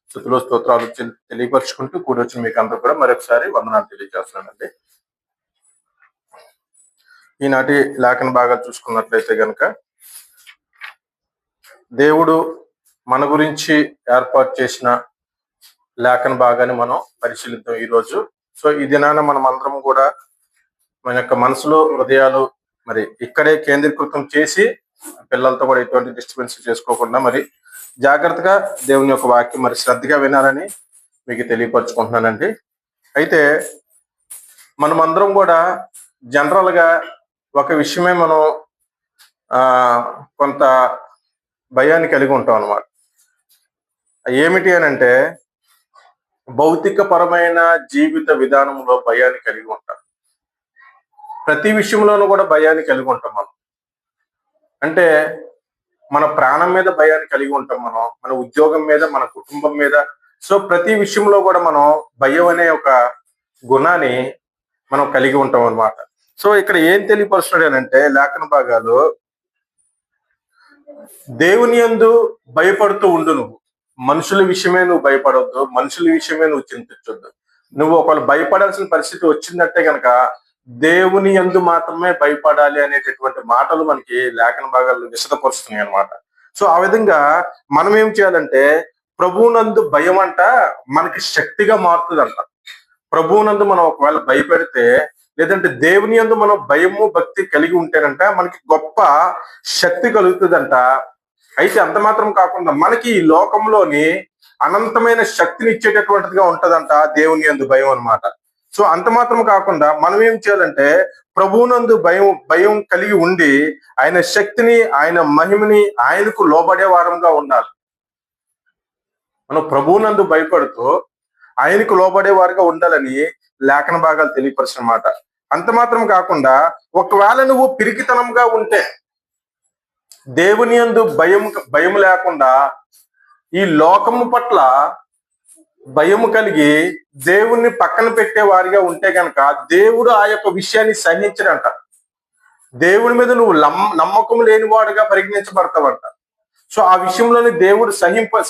స్తుతులు స్తోత్రాలు తెలియపరుచుకుంటూ కూడి వచ్చిన మీకు అందరూ కూడా మరొకసారి వందనాలు తెలియజేస్తున్నానండి. ఈనాటి లేఖన భాగాలు చూసుకున్నట్లయితే గనక దేవుడు మన గురించి ఏర్పాటు చేసిన లేఖన భాగాన్ని మనం పరిశీలిద్దాం ఈరోజు. సో ఈ దినాన మనం అందరం కూడా మన యొక్క మనసులో హృదయాలు మరి ఇక్కడే కేంద్రీకృతం చేసి పిల్లలతో కూడా ఎటువంటి డిస్టర్బెన్స్ చేసుకోకుండా మరి జాగ్రత్తగా దేవుని యొక్క వాక్యం మరి శ్రద్ధగా వినాలని మీకు తెలియపరుచుకుంటున్నానండి. అయితే మనమందరం కూడా జనరల్గా ఒక విషయమే మనం కొంత భయాన్ని కలిగి ఉంటాం అన్నమాట. ఏమిటి అని అంటే భౌతిక పరమైన జీవిత విధానంలో భయాన్ని కలిగి ఉంటాం. ప్రతి విషయంలోనూ కూడా భయాన్ని కలిగి ఉంటాం మనం. అంటే మన ప్రాణం మీద భయాన్ని కలిగి ఉంటాం మనం, మన ఉద్యోగం మీద, మన కుటుంబం మీద. సో ప్రతి విషయంలో కూడా మనం భయం అనే ఒక గుణాన్ని మనం కలిగి ఉంటాం అన్నమాట. సో ఇక్కడ ఏం తెలియపరుస్తున్నాడు అంటే లేఖన భాగాలు, దేవుని యందు భయపడుతూ ఉండు. నువ్వు మనుషుల విషయమే నువ్వు భయపడవద్దు, మనుషుల విషయమే నువ్వు చింతించొద్దు. నువ్వు ఒకవేళ భయపడాల్సిన పరిస్థితి వచ్చిందంటే గనక దేవుని యందు మాత్రమే భయపడాలి అనేటటువంటి మాటలు మనకి లేఖన భాగాలు విశదపరుస్తున్నాయి అనమాట. సో ఆ విధంగా మనం ఏం చేయాలంటే ప్రభువునందు భయం అంట మనకి శక్తిగా మారుతుందంట. ప్రభువునందు మనం ఒకవేళ భయపెడితే, లేదంటే దేవుని యందు మనం భయము భక్తి కలిగి ఉంటేనంట మనకి గొప్ప శక్తి కలుగుతుందంట. అయితే అంత మాత్రం కాకుండా మనకి ఈ లోకంలోని అనంతమైన శక్తిని ఇచ్చేటటువంటిదిగా ఉంటదంట దేవుని యందు భయం అన్నమాట. సో అంత మాత్రం కాకుండా మనం ఏం చేయాలంటే ప్రభువునందు భయం కలిగి ఉండి ఆయన శక్తిని, ఆయన మహిమని, ఆయనకు లోబడే వారంగా ఉండాలి. మనం ప్రభువునందు భయపడుతూ ఆయనకు లోబడే వారుగా ఉండాలని లేఖన భాగాలు తెలియపరిచిన మాట. అంత మాత్రం కాకుండా ఒకవేళ నువ్వు పిరికితనంగా ఉంటే, దేవుని యందు భయం లేకుండా ఈ లోకము పట్ల భయము కలిగి దేవుణ్ణి పక్కన పెట్టే వారిగా ఉంటే కనుక దేవుడు ఆ యొక్క విషయాన్ని సహించడంట. దేవుని మీద నువ్వు నమ్మకం లేనివాడుగా పరిగణించబడతావంట. సో ఆ విషయంలోనే దేవుడు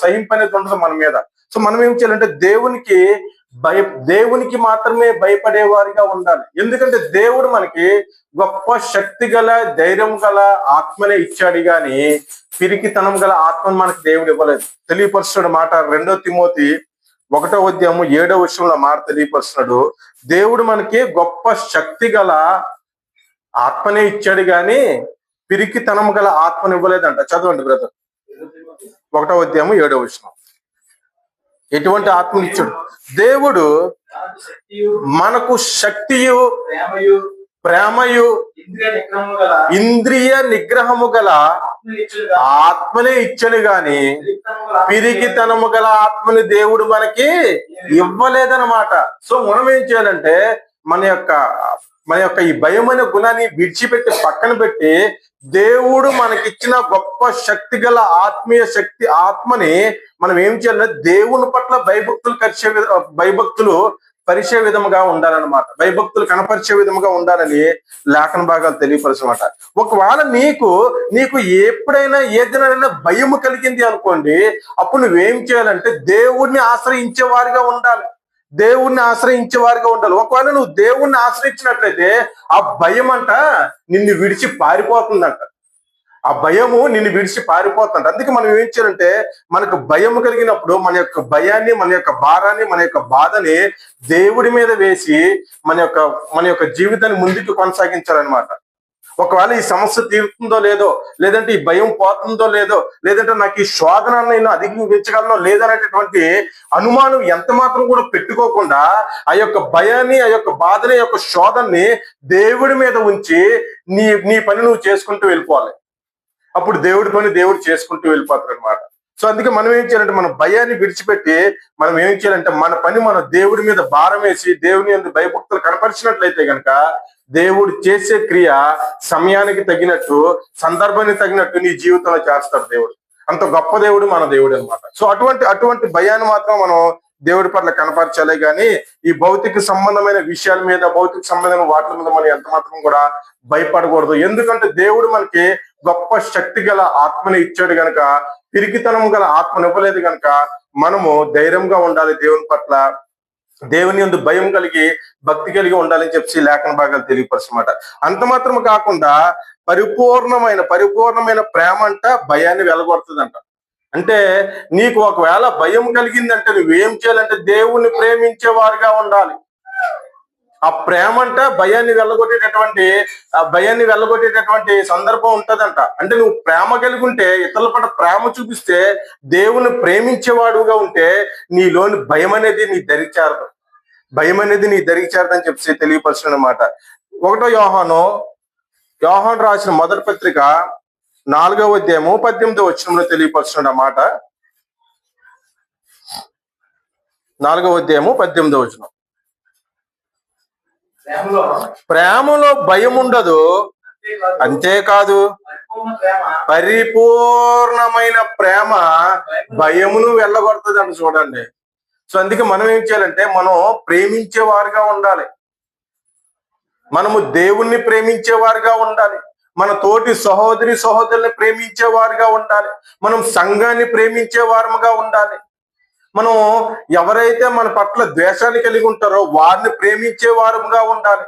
సహింపనేది ఉండదు మన మీద. సో మనం ఏం చేయాలంటే దేవునికి మాత్రమే భయపడే వారిగా ఉండాలి. ఎందుకంటే దేవుడు మనకి గొప్ప శక్తి గల, ధైర్యం గల ఆత్మనే ఇచ్చాడు గాని పిరికితనం గల ఆత్మను మనకి దేవుడు ఇవ్వలేదు. తెలియపరుస్తున్నాడు మాట 2 తిమోతి 1:7 మాట తెలియపరుస్తున్నాడు. దేవుడు మనకి గొప్ప శక్తి గల ఆత్మనే ఇచ్చాడు గాని పిరికితనం గల ఆత్మను ఇవ్వలేదంట. చదవండి బ్రదర్. 1:7 ఎటువంటి ఆత్మను ఇచ్చాడు? దేవుడు మనకు శక్తియు, ప్రేమయు, ఇంద్రియ నిగ్రహము గల ఆత్మనే ఇచ్చను గాని పిరికితనము గల ఆత్మని దేవుడు మనకి ఇవ్వలేదన్నమాట. సో మనం ఏం చేయాలంటే మన యొక్క ఈ భయం అనే గుణాన్ని విడిచిపెట్టి పక్కన పెట్టి దేవుడు మనకిచ్చిన గొప్ప శక్తి గల ఆత్మీయ శక్తి ఆత్మని మనం ఏం చేయాలంటే దేవుని పట్ల భయభక్తులు పరిచే విధముగా ఉండాలన్నమాట. భయభక్తులు కనపరిచే విధముగా ఉండాలని లేఖన భాగాలు తెలియపరచమాట. ఒకవేళ నీకు ఎప్పుడైనా ఏదైనా భయము కలిగింది అనుకోండి, అప్పుడు నువ్వేం చేయాలంటే దేవుడిని ఆశ్రయించే వారిగా ఉండాలి. ఒకవేళ నువ్వు దేవుణ్ణి ఆశ్రయించినట్లయితే ఆ భయం అంట నిన్ను విడిచి పారిపోతుందంట. అందుకే మనం ఏం చేయాలంటే మనకు భయం కలిగినప్పుడు మన యొక్క భయాన్ని, మన యొక్క భారాన్ని, మన యొక్క బాధని దేవుడి మీద వేసి మన యొక్క జీవితాన్ని ముందుకు కొనసాగించాలన్నమాట. ఒకవేళ ఈ సమస్య తీరుతుందో లేదో, లేదంటే ఈ భయం పోతుందో లేదో, లేదంటే నాకు ఈ శోధన నేను అధిగమించగలనో లేదనేటటువంటి అనుమానం ఎంత మాత్రం కూడా పెట్టుకోకుండా ఆ యొక్క భయాన్ని, ఆ యొక్క బాధని, ఆ యొక్క శోధనని దేవుడి మీద ఉంచి నీ పని నువ్వు చేసుకుంటూ వెళ్ళిపోవాలి. అప్పుడు దేవుడి పని దేవుడు చేసుకుంటూ వెళ్ళిపోతారు అనమాట. సో అందుకే మనం ఏం చేయాలంటే మన భయాన్ని విడిచిపెట్టి మనం ఏం చేయాలంటే మన పని మనం దేవుడి మీద భారం వేసి దేవుని యందు భయభక్తులు కనపరిచినట్లయితే కనుక దేవుడు చేసే క్రియ సమయానికి తగినట్టు, సందర్భానికి తగినట్టు నీ జీవితంలో చేస్తాడు దేవుడు. అంత గొప్ప దేవుడు మన దేవుడు అనమాట. సో అటువంటి భయాన్ని మాత్రం మనం దేవుడి పట్ల కనపరచాలి కానీ ఈ భౌతిక సంబంధమైన విషయాల మీద, భౌతిక సంబంధమైన వాటి మీద మనం ఎంత మాత్రం కూడా భయపడకూడదు. ఎందుకంటే దేవుడు మనకి గొప్ప శక్తి గల ఆత్మని ఇచ్చాడు గనక, పిరికితనం గల ఆత్మని ఇవ్వలేదు గనక మనము ధైర్యంగా ఉండాలి దేవుని పట్ల, దేవుని యందు భయం కలిగి భక్తి కలిగి ఉండాలని చెప్పి లేఖన భాగాలు తెలియపరచమాట. అంత మాత్రం కాకుండా పరిపూర్ణమైన ప్రేమ అంట భయాన్ని వెలగొడుతుందంట. అంటే నీకు ఒకవేళ భయం కలిగిందంటే నువ్వేం చేయాలంటే దేవుణ్ణి ప్రేమించేవారుగా ఉండాలి. ఆ ప్రేమ అంట భయాన్ని వెళ్ళగొట్టేటటువంటి సందర్భం ఉంటదంట. అంటే నువ్వు ప్రేమ కలిగి ఉంటే, ఇతరుల పట్ల ప్రేమ చూపిస్తే, దేవుని ప్రేమించేవాడుగా ఉంటే నీలోని భయం అనేది నీ దరికి చేరదని చెప్పి తెలియపరచడం అన్నమాట. 1 యోహాను రాసిన మొదటి పత్రిక 4వ అధ్యాయము 18వ వచనంలో తెలియపరచడం అన్నమాట. 4వ అధ్యాయము 18వ వచనం. ప్రేమలో భయం ఉండదు, అంతేకాదు పరిపూర్ణమైన ప్రేమ భయమును వెళ్ళగొడుతుంది అంట. చూడండి. సో అందుకే మనం ఏం చేయాలంటే మనం ప్రేమించేవారుగా ఉండాలి. మనము దేవుణ్ణి ప్రేమించేవారుగా ఉండాలి. మన తోటి సహోదరుల్ని ప్రేమించేవారుగా ఉండాలి. మనం సంఘాన్ని ప్రేమించేవారుగా ఉండాలి. మనం ఎవరైతే మన పట్ల ద్వేషాన్ని కలిగి ఉంటారో వారిని ప్రేమించేవారుగా ఉండాలి.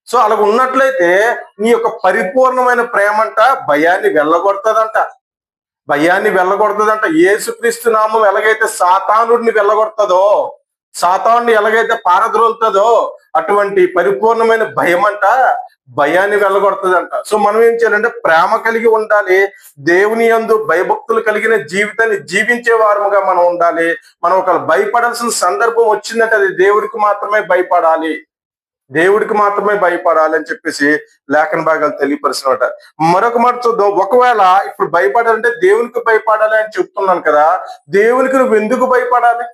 సో అలా ఉన్నట్లయితే నీ యొక్క పరిపూర్ణమైన ప్రేమ అంట భయాన్ని వెళ్ళగొడుతుందంట. యేసుక్రీస్తు నామం ఎలాగైతే సాతానుడిని వెళ్ళగొడుతుందో, సాతానుడిని ఎలాగైతే పారద్రోలుతుందో, అటువంటి పరిపూర్ణమైన భయం అంట భయాన్ని వెళ్ళగొడుతుందంట. సో మనం ఏం చేయాలంటే ప్రేమ కలిగి ఉండాలి. దేవుని యందు భయభక్తులు కలిగిన జీవితాన్ని జీవించే వారముగా మనం ఉండాలి. మనం ఒక భయపడాల్సిన సందర్భం వచ్చిందంటే అది దేవుడికి మాత్రమే భయపడాలి అని చెప్పేసి లేఖన భాగాలు తెలియపరిచినమాట. మరొక మాట చూద్దాం. ఒకవేళ ఇప్పుడు భయపడాలంటే దేవునికి భయపడాలి అని చెప్తున్నాను కదా, దేవునికి నువ్వు ఎందుకు భయపడాలి?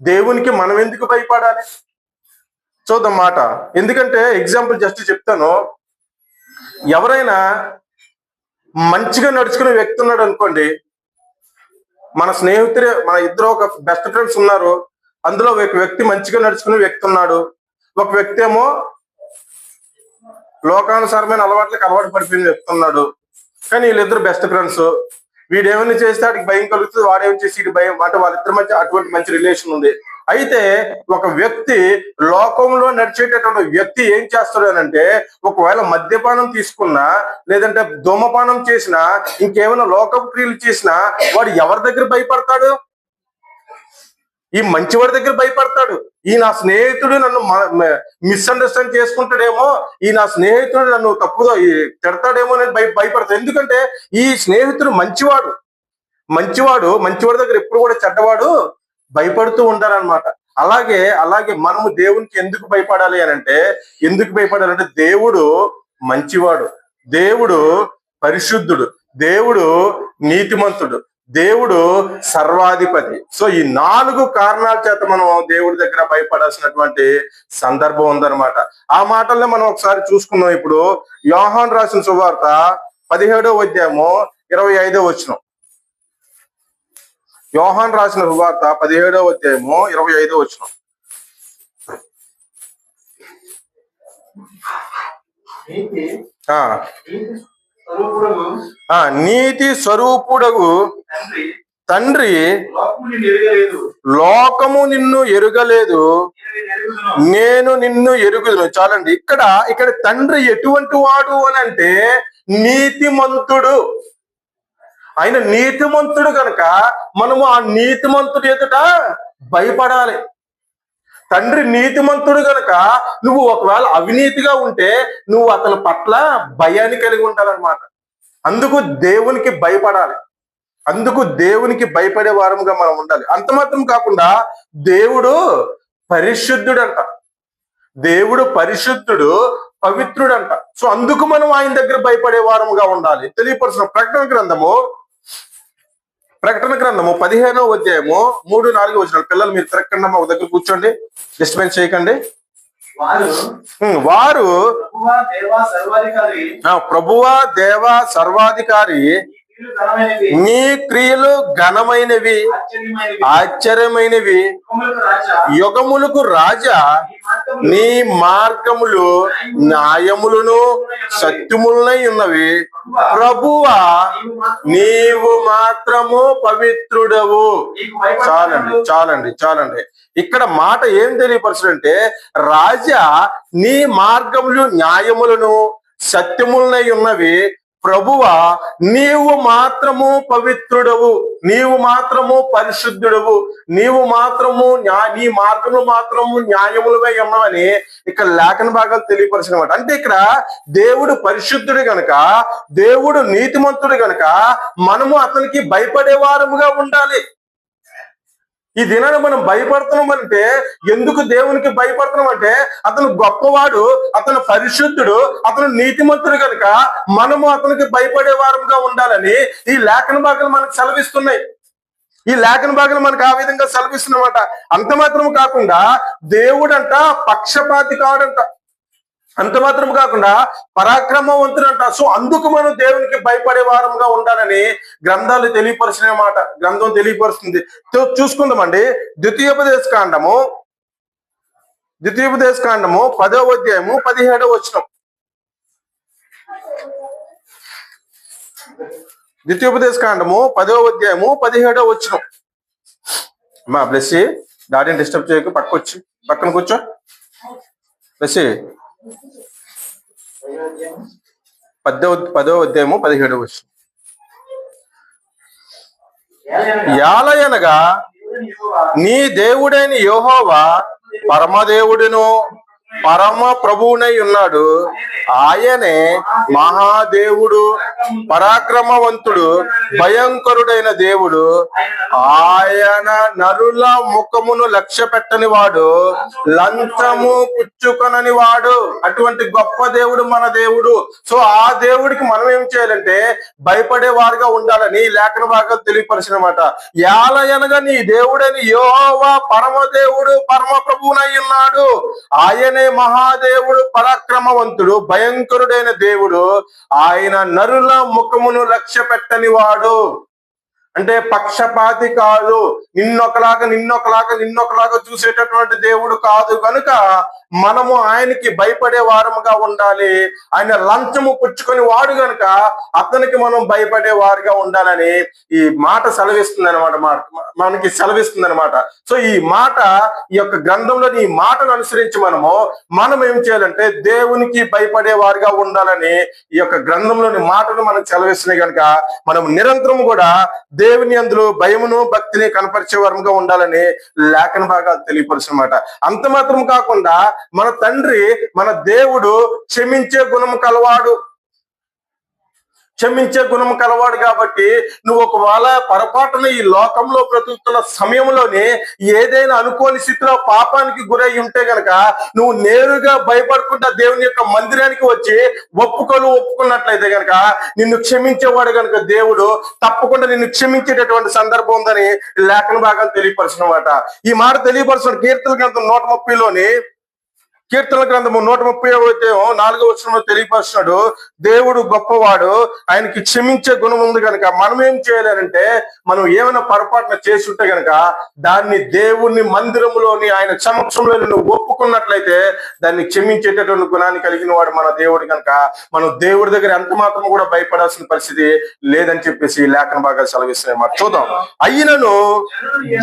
దేవునికి మనం ఎందుకు భయపడాలి చూద్దాం మాట. ఎందుకంటే ఎగ్జాంపుల్ జస్ట్ చెప్తాను. ఎవరైనా మంచిగా నడుచుకునే వ్యక్తి ఉన్నాడు అనుకోండి, మన ఇద్దరు ఒక బెస్ట్ ఫ్రెండ్స్ ఉన్నారు. అందులో ఒక వ్యక్తి మంచిగా నడుచుకునే వ్యక్తి ఉన్నాడు, ఒక వ్యక్తి ఏమో లోకానుసారమైన అలవాటు పడిపోయిన వ్యక్తి ఉన్నాడు. కానీ వీళ్ళిద్దరు బెస్ట్ ఫ్రెండ్స్. వీడేమైనా చేస్తే వాడికి భయం కలుగుతుంది, వాడేమని చేసి వీడి భయం, అంటే వాళ్ళిద్దరి మధ్య అటువంటి మంచి రిలేషన్ ఉంది. అయితే ఒక వ్యక్తి లోకంలో నడిచేటటువంటి వ్యక్తి ఏం చేస్తాడు అంటే, ఒకవేళ మద్యపానం తీసుకున్నా, లేదంటే ధూమపానం చేసినా, ఇంకేమైనా లోకపు క్రియలు చేసినా వాడు ఎవరి దగ్గర భయపడతాడు? ఈ మంచివాడి దగ్గర భయపడతాడు. ఈ నా స్నేహితుడు నన్ను మిస్అండర్స్టాండ్ చేసుకుంటాడేమో, ఈ నా స్నేహితుడు నన్ను తప్పుగా తిడతాడేమో అని భయపడతాడు. ఎందుకంటే ఈ స్నేహితుడు మంచివాడి దగ్గర ఎప్పుడు కూడా చెడ్డవాడు భయపడుతూ ఉంటారనమాట. అలాగే మనము దేవునికి ఎందుకు భయపడాలి అంటే దేవుడు మంచివాడు, దేవుడు పరిశుద్ధుడు, దేవుడు నీతిమంతుడు, దేవుడు సర్వాధిపతి. సో ఈ 4 కారణాల చేత మనం దేవుడి దగ్గర భయపడాల్సినటువంటి సందర్భం ఉందన్నమాట. ఆ మాటల్లో మనం ఒకసారి చూసుకున్నాం. ఇప్పుడు యోహాను రాసిన సువార్త 17వ అధ్యాయము 25వ వచనం. యోహాను రాసిన సువార్త 17వ అధ్యాయము 25వ వచనం. నీతి స్వరూపుడగు తండ్రి లోకము నిన్ను ఎరుగలేదు, నేను నిన్ను ఎరుగుదును. చాలండి. ఇక్కడ తండ్రి ఎటువంటి వాడు అని అంటే నీతిమంతుడు. ఆయన నీతిమంతుడు కనుక మనము ఆ నీతిమంతుడు ఎదుట భయపడాలి. తండ్రి నీతిమంతుడు గనక నువ్వు ఒకవేళ అవినీతిగా ఉంటే నువ్వు అతని పట్ల భయాన్ని కలిగి ఉండాలన్నమాట. అందుకు దేవునికి భయపడే వారముగా మనం ఉండాలి. అంత మాత్రం కాకుండా దేవుడు పరిశుద్ధుడు, పవిత్రుడంట. సో అందుకు మనం ఆయన దగ్గర భయపడే వారముగా ఉండాలి. తెలియపరుచిన ప్రకటన గ్రంథము 15వ అధ్యాయము 3-4 వచనాలు. పిల్లలు మీరు తిరగకుండా ఒక దగ్గర కూర్చోండి, డిస్టర్బెన్స్ చేయకండి. వారు ప్రభువా దేవా సర్వాధికారి నీ క్రియలు ఘనమైనవి, ఆశ్చర్యమైనవి. యుగములకు రాజా, నీ మార్గములు న్యాయములను సత్యములనై ఉన్నవి. ప్రభువా, నీవు మాత్రము పవిత్రుడవు. చాలండి. ఇక్కడ మాట ఏం తెలియపరచుడంటే, రాజా, నీ మార్గములు న్యాయములను సత్యములనై ఉన్నవి. ప్రభువా, నీవు మాత్రము పవిత్రుడవు, నీవు మాత్రము పరిశుద్ధుడవు, నీవు మాత్రము నీ మార్గములు మాత్రము న్యాయములుగా ఉన్నవని ఇక్కడ లేఖన భాగాలు తెలియపరిచినమాట. అంటే ఇక్కడ దేవుడు పరిశుద్ధుడు గనక, దేవుడు నీతిమంతుడు గనక మనము అతనికి భయపడే వారముగా ఉండాలి. ఈ దినాన్ని మనం భయపడుతున్నాం అంటే, ఎందుకు దేవునికి భయపడుతున్నాం అంటే, అతను గొప్పవాడు, అతను పరిశుద్ధుడు, అతను నీతిమంతుడు కనుక మనము అతనికి భయపడే వారంగా ఉండాలని ఈ లేఖన భాగాలు మనకు సెలవిస్తున్నాయి. ఈ లేఖన భాగాలు మనకు ఆ విధంగా సెలవిస్తున్నమాట. అంత మాత్రం కాకుండా దేవుడంట పక్షపాతి కాడంట, అంత మాత్రం కాకుండా పరాక్రమవంతుడంట. సో అందుకు మనం దేవునికి భయపడే వారంగా ఉండాలని గ్రంథాలు తెలియపరిచిన మాట, గ్రంథం తెలియపరుస్తుంది. చూసుకుందామండి. ద్వితీయోపదేశ కాండము 10వ అధ్యాయము 17వ వచనం. ద్వితీయోపదేశ కాండము 10వ అధ్యాయము 17వ వచనం. మా బ్లెస్సి, డాడీని డిస్టర్బ్ చేయకు, పక్కన కూర్చో. బ్లెస్సి, 10వ అధ్యాయము 17వ వచనం. యాలయనగా నీ దేవుడైన యెహోవా పరమదేవుడును పరమ ప్రభువునై ఉన్నాడు. ఆయనే మహాదేవుడు, పరాక్రమవంతుడు, భయంకరుడైన దేవుడు. ఆయన నరుల ముఖమును లక్ష్య పెట్టని వాడు, లంచము పుచ్చుకొనని వాడు. అటువంటి గొప్ప దేవుడు మన దేవుడు. సో ఆ దేవుడికి మనం ఏం చేయాలంటే భయపడే వారుగా ఉండాలని లేఖన భాగాలు తెలియపరిచినమాట. యాలయనగా నీ దేవుడని యెహోవా పరమదేవుడు, పరమ ప్రభువునై ఉన్నాడు. ఆయనే మహాదేవుడు, పరాక్రమవంతుడు, భయంకరుడైన దేవుడు. ఆయన నరుల ముఖమును లక్ష్య పెట్టని వాడు. అంటే పక్షపాతి కాదు, నిన్నొకలాగా చూసేటటువంటి దేవుడు కాదు. కనుక మనము ఆయనకి భయపడే వారముగా ఉండాలి. ఆయన లంచము పుచ్చుకొని వాడు గనుక అతనికి మనం భయపడే వారుగా ఉండాలని ఈ మాట మనకి సెలవిస్తుంది అనమాట. సో ఈ మాట, ఈ యొక్క గ్రంథంలోని ఈ మాటను అనుసరించి మనం ఏం చేయాలంటే దేవునికి భయపడే వారుగా ఉండాలని ఈ యొక్క గ్రంథంలోని మాటను మనకు సెలవిస్తున్నాయి. కనుక మనం నిరంతరం కూడా దేవుని అందులో భయమును భక్తిని కనపరిచే వారంగా ఉండాలని లేఖన భాగాలు తెలియపరుచున్నమాట. అంత మాత్రం కాకుండా మన తండ్రి, మన దేవుడు క్షమించే గుణము కలవాడు కాబట్టి నువ్వు ఒకవేళ పొరపాటున ఈ లోకంలో బ్రతుకుతున్న సమయంలోనే ఏదైనా అనుకోని స్థితిలో పాపానికి గురై ఉంటే గనక నువ్వు నేరుగా భయపడకుండా దేవుని యొక్క మందిరానికి వచ్చి ఒప్పుకున్నట్లయితే గనక నిన్ను క్షమించేవాడు గనక దేవుడు తప్పకుండా నిన్ను క్షమించేటటువంటి సందర్భం ఉందని లేఖన భాగాలు తెలియపరచున్నమాట. ఈ మాట తెలియపరచిన కీర్తన గ్రంథం 130లోని, కీర్తన గ్రంథము 130వ వచనంలో తెలియపరుస్తున్నాడు, దేవుడు గొప్పవాడు, ఆయనకి క్షమించే గుణం ఉంది కనుక మనం ఏం చేయాలంటే మనం ఏమైనా పొరపాటున చేసి ఉంటే గనక దాన్ని దేవుని మందిరములోని ఆయన సమక్షంలో నువ్వు ఒప్పుకున్నట్లయితే దాన్ని క్షమించేటటువంటి గుణాన్ని కలిగిన వాడు మన దేవుడు. కనుక మనం దేవుడి దగ్గర ఎంత మాత్రం కూడా భయపడాల్సిన పరిస్థితి లేదని చెప్పేసి లేఖన భాగాలు సెలవిస్తున్నాయి మాట. చూద్దాం. అయినను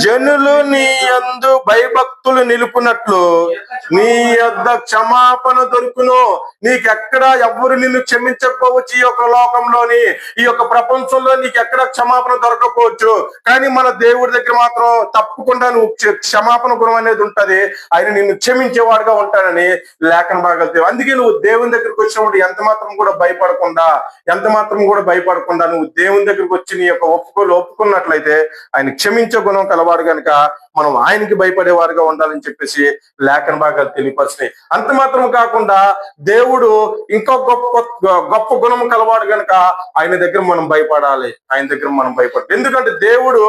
జనులు నీ యందు భయభక్తులు నిలుపునట్లు నీ క్షమాపణ దొరుకును. నీకెక్కడ ఎవ్వరు నిన్ను క్షమించకపోవచ్చు. ఈ యొక్క లోకంలోని, ఈ యొక్క ప్రపంచంలో నీకు ఎక్కడ క్షమాపణ దొరకపోవచ్చు. కానీ మన దేవుడి దగ్గర మాత్రం తప్పకుండా నువ్వు క్షమాపణ గుణం అనేది ఉంటది. ఆయన నిన్ను క్షమించేవాడుగా ఉంటానని లేఖన భాగాలు. అందుకే నువ్వు దేవుని దగ్గరికి వచ్చినప్పుడు ఎంత మాత్రం కూడా భయపడకుండా నువ్వు దేవుని దగ్గరికి వచ్చి నీ యొక్క ఒప్పుకున్నట్లయితే ఆయన క్షమించే గుణం కలవాడు కనుక మనం ఆయనకి భయపడేవారుగా ఉండాలని చెప్పేసి లేఖన భాగాలు తెలియపరిచినాయి. అంత మాత్రం కాకుండా దేవుడు ఇంకో గొప్ప గుణం కలవాడు గనక ఆయన దగ్గర మనం భయపడాలి. ఎందుకంటే దేవుడు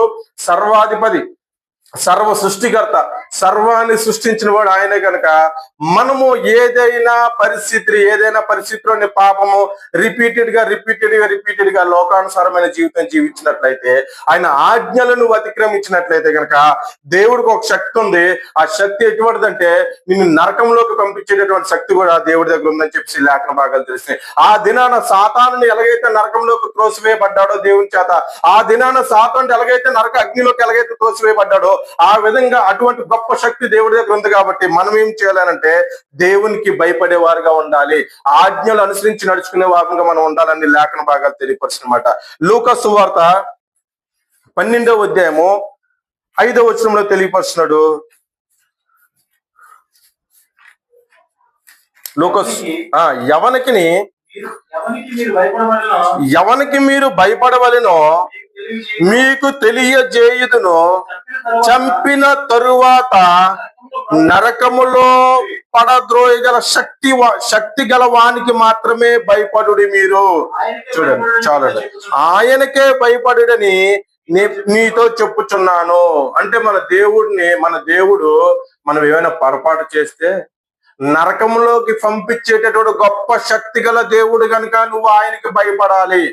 సర్వాధిపతి, సర్వ సృష్టికర్త, సర్వాన్ని సృష్టించిన వాడు ఆయనే కనుక మనము ఏదైనా పరిస్థితిలోని పాపము రిపీటెడ్ గా లోకానుసారమైన జీవితం జీవించినట్లయితే, ఆయన ఆజ్ఞలను అతిక్రమించినట్లయితే కనుక దేవుడికి ఒక శక్తి ఉంది. ఆ శక్తి ఎటువంటిదంటే నిన్ను నరకంలోకి పంపించేటటువంటి శక్తి కూడా దేవుడి దగ్గర ఉందని చెప్పి లేఖన భాగాలు తెలిసినాయి. ఆ దినాన సాతానుని ఎలాగైతే నరకంలోకి త్రోసివేయబడ్డాడో దేవుని చేత, ఆ దినాన సాతాను ఎలాగైతే నరక అగ్నిలోకి ఎలాగైతే త్రోసివేయబడ్డాడో ఆ విధంగా అటువంటి గొప్ప శక్తి దేవుడి దగ్గర ఉంది. కాబట్టి మనం ఏం చేయాలంటే దేవునికి భయపడే వారుగా ఉండాలి, ఆజ్ఞలు అనుసరించి నడుచుకునే వారుగా మనం ఉండాలని లేఖన భాగాలు తెలియపరుచున్నమాట. లూకా సువార్త 12వ అధ్యాయము 5వ వచనంలో తెలియపరుస్తున్నాడు. ఎవనికి మీరు భయపడవలెనో మీకు తెలియజేయుదును, చంపిన తరువాత నరకములో పడద్రోయగల శక్తి గల వానికి మాత్రమే భయపడుడి. మీరు చూడండి, చాలండి, ఆయనకే భయపడుడని నీతో చెప్పుచున్నాను. అంటే మన దేవుడు మనం ఏమైనా పొరపాటు చేస్తే నరకంలోకి పంపించేటటువంటి గొప్ప శక్తి గల దేవుడు కనుక నువ్వు ఆయనకి భయపడాలి.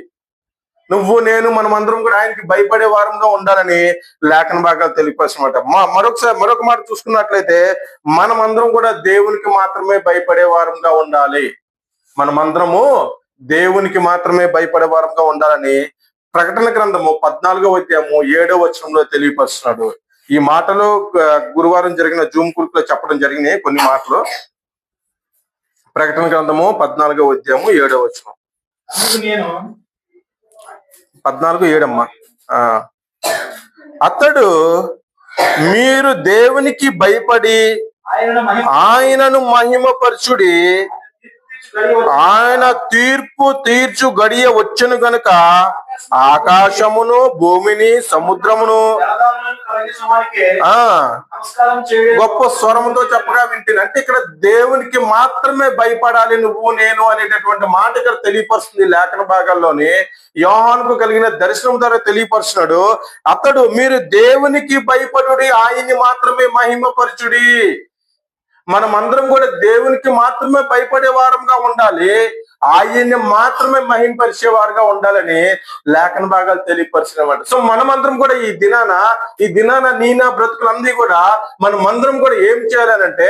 నేను మనమందరం కూడా ఆయనకి భయపడే వారంగా ఉండాలని లేఖన భాగాలు తెలియపరచమాట. మరొక మాట చూసుకున్నట్లయితే మనమందరం కూడా దేవునికి మాత్రమే భయపడే వారంగా ఉండాలి. మనమందరము దేవునికి మాత్రమే భయపడే వారంగా ఉండాలని ప్రకటన గ్రంథము 14వ అధ్యాయము 7వ వచనంలో తెలియపరుస్తున్నాడు. ఈ మాటలు గురువారం జరిగిన జూమ్ గ్రూప్ లో చెప్పడం జరిగినాయి కొన్ని మాటలు. ప్రకటన గ్రంథము 14వ అధ్యాయము 7వ వచనం. 14:7 అమ్మా. అతడు మీరు దేవునికి భయపడి ఆయనను మహిమపరచుడి, ఆయన తీర్పు తీర్చు గడియ వచ్చును గనుక ఆకాశమును భూమిని సముద్రమును గొప్ప స్వరముతో చెప్పగా వింటుంది. అంటే ఇక్కడ దేవునికి మాత్రమే భయపడాలి నేను అనేటటువంటి మాట ఇక్కడ తెలియపరుస్తుంది లేఖన భాగాల్లోని. యోహానుకు కలిగిన దర్శనం ద్వారా తెలియపరుస్తున్నాడు. అతడు మీరు దేవునికి భయపడుడి, ఆయన్ని మాత్రమే మహిమపరచుడి. మనమందరం కూడా దేవునికి మాత్రమే భయపడే వారంగా ఉండాలి, ఆయన్ని మాత్రమే మహింపరిచేవారుగా ఉండాలని లేఖన భాగాలు తెలియపరిచినమాట. సో మనమందరం కూడా ఈ దినాన నీనా బ్రతుకులందరూ కూడా మనమందరం కూడా ఏం చేయాలనంటే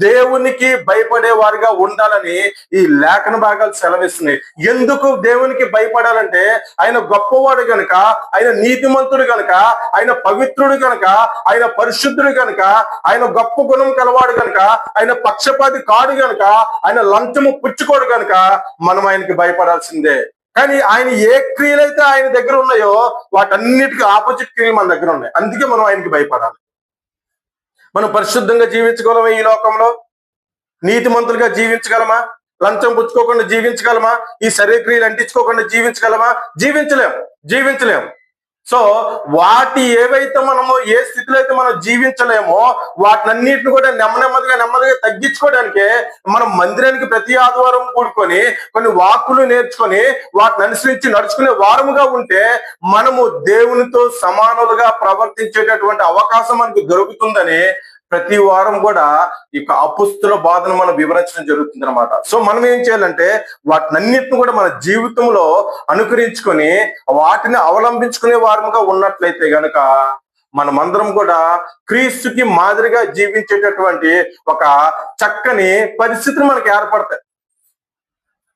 దేవునికి భయపడే వారుగా ఉండాలని ఈ లేఖన భాగాలు సెలవిస్తున్నాయి. ఎందుకు దేవునికి భయపడాలంటే ఆయన గొప్పవాడు గనుక, ఆయన నీతిమంతుడు గనుక, ఆయన పవిత్రుడు గనుక, ఆయన పరిశుద్ధుడు గనుక, ఆయన గొప్ప గుణం కలవాడు గనుక, ఆయన పక్షపాతి కాడు గనుక, ఆయన లంచము పుచ్చుకోడు గనుక మనం ఆయనకి భయపడాల్సిందే. కానీ ఆయన ఏ క్రియలైతే ఆయన దగ్గర ఉన్నాయో వాటన్నిటికీ ఆపోజిట్ క్రియలు మన దగ్గర ఉన్నాయి. అందుకే మనం ఆయనకి భయపడాలి. మనం పరిశుద్ధంగా జీవించగలమా? ఈ లోకంలో నీతిమంతులుగా జీవించగలమా? లంచం పుచ్చుకోకుండా జీవించగలమా? ఈ శరీర క్రియలు అంటించుకోకుండా జీవించగలమా? జీవించలేము. సో వాటి ఏవైతే మనము ఏ స్థితిలో అయితే మనం జీవించలేమో వాటినన్నిటిని కూడా నెమ్మదిగా తగ్గించుకోవడానికే మనం మందిరానికి ప్రతి ఆదివారం కూడుకొని కొన్ని వాక్కులు నేర్చుకొని వాటిని అనుసరించి నడుచుకునే వారముగా ఉంటే మనము దేవునితో సమానులుగా ప్రవర్తించేటటువంటి అవకాశం మనకు దొరుకుతుందని ప్రతి వారం కూడా ఈ అపుస్తుల బాధను మనం వివరించడం జరుగుతుంది అనమాట. సో మనం ఏం చేయాలంటే వాటినన్నిటిని కూడా మన జీవితంలో అనుకరించుకొని వాటిని అవలంబించుకునే వారముగా ఉన్నట్లయితే గనక మనమందరం కూడా క్రీస్తుకి మాదిరిగా జీవించేటటువంటి ఒక చక్కని పరిస్థితులు మనకి ఏర్పడతాయి.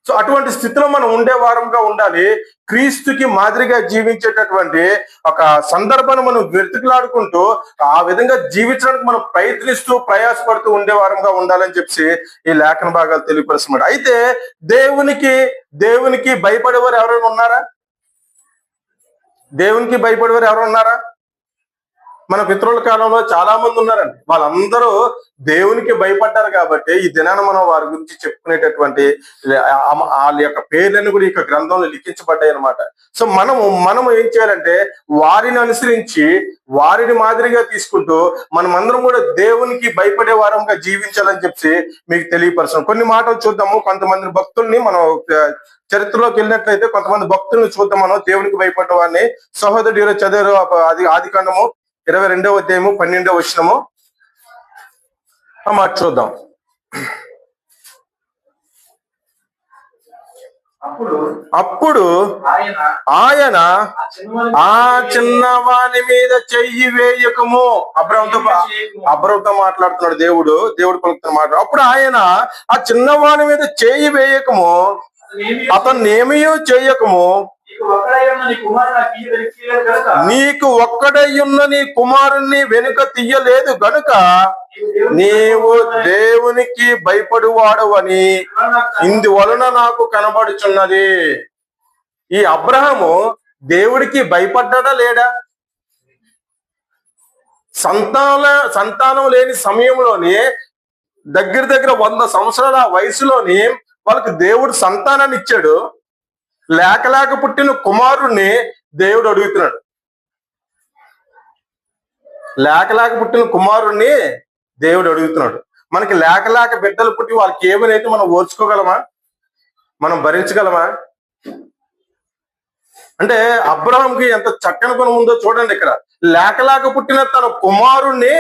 సో అటువంటి స్థితిలో మనం ఉండే వారంగా ఉండాలి. క్రీస్తుకి మాదిరిగా జీవించేటటువంటి ఒక సందర్భాన్ని మనం వెతుకులాడుకుంటూ ఆ విధంగా జీవించడానికి మనం ప్రయాసపడుతూ ఉండే వారంగా ఉండాలని చెప్పి ఈ లేఖన భాగాలు తెలియపరుస్తున్నాడు. అయితే దేవునికి భయపడేవారు ఎవరైనా ఉన్నారా? దేవునికి భయపడేవారు ఎవరు ఉన్నారా? మన పితృల కాలంలో చాలా మంది ఉన్నారండి. వాళ్ళందరూ దేవునికి భయపడ్డారు కాబట్టి ఈ దినాన మనం వారి గురించి చెప్పుకునేటటువంటి వాళ్ళ యొక్క పేర్లను కూడా ఈ గ్రంథంలో లిఖించబడ్డాయి అనమాట. సో మనము ఏం చేయాలంటే వారిని అనుసరించి వారిని మాదిరిగా తీసుకుంటూ మనమందరం కూడా దేవునికి భయపడే వారంగా జీవించాలని చెప్పి మీకు తెలియపరచడం. కొన్ని మాటలు చూద్దాము. కొంతమంది భక్తుల్ని మనం చరిత్రలోకి వెళ్ళినట్లయితే కొంతమంది భక్తుల్ని చూద్దాం. మనం దేవునికి భయపడ్డ వారిని సహోదరుడు చదివారు. అది ఆదికాండము 22వ అధ్యాయము 12వ వచనము మాట చూద్దాం. అప్పుడు ఆయన ఆ చిన్నవాని మీద చెయ్యి వేయకము. అబ్రహంతో మాట్లాడుతున్నాడు దేవుడు పలుకుతున్న మాట. అప్పుడు ఆయన ఆ చిన్నవాని మీద చెయ్యి వేయకము, అతన్ని ఏమీ చేయకము, నీకు ఒక్కడయ్యున్న నీ కుమారుణ్ణి వెనుక తీయలేదు గనుక నీవు దేవునికి భయపడువాడవని ఇందువలన నాకు కనబడుచున్నది. ఈ అబ్రహాము దేవుడికి భయపడ్డా లేడా? సంతానం లేని సమయంలోని దగ్గర 100 సంవత్సరాల వయసులోని వాళ్ళకి దేవుడు సంతానాన్ని ఇచ్చాడు. లేక పుట్టిన కుమారుణ్ణి దేవుడు అడుగుతున్నాడు. లేక పుట్టిన కుమారుణ్ణి దేవుడు అడుగుతున్నాడు. మనకి లేక బిడ్డలు పుట్టి వాళ్ళకి ఏమైతే మనం ఓర్చుకోగలమా? మనం భరించగలమా? అంటే అబ్రహాంకి ఎంత చక్కని గుణం ఉందో చూడండి. ఇక్కడ లేక పుట్టిన తన కుమారుణ్ణి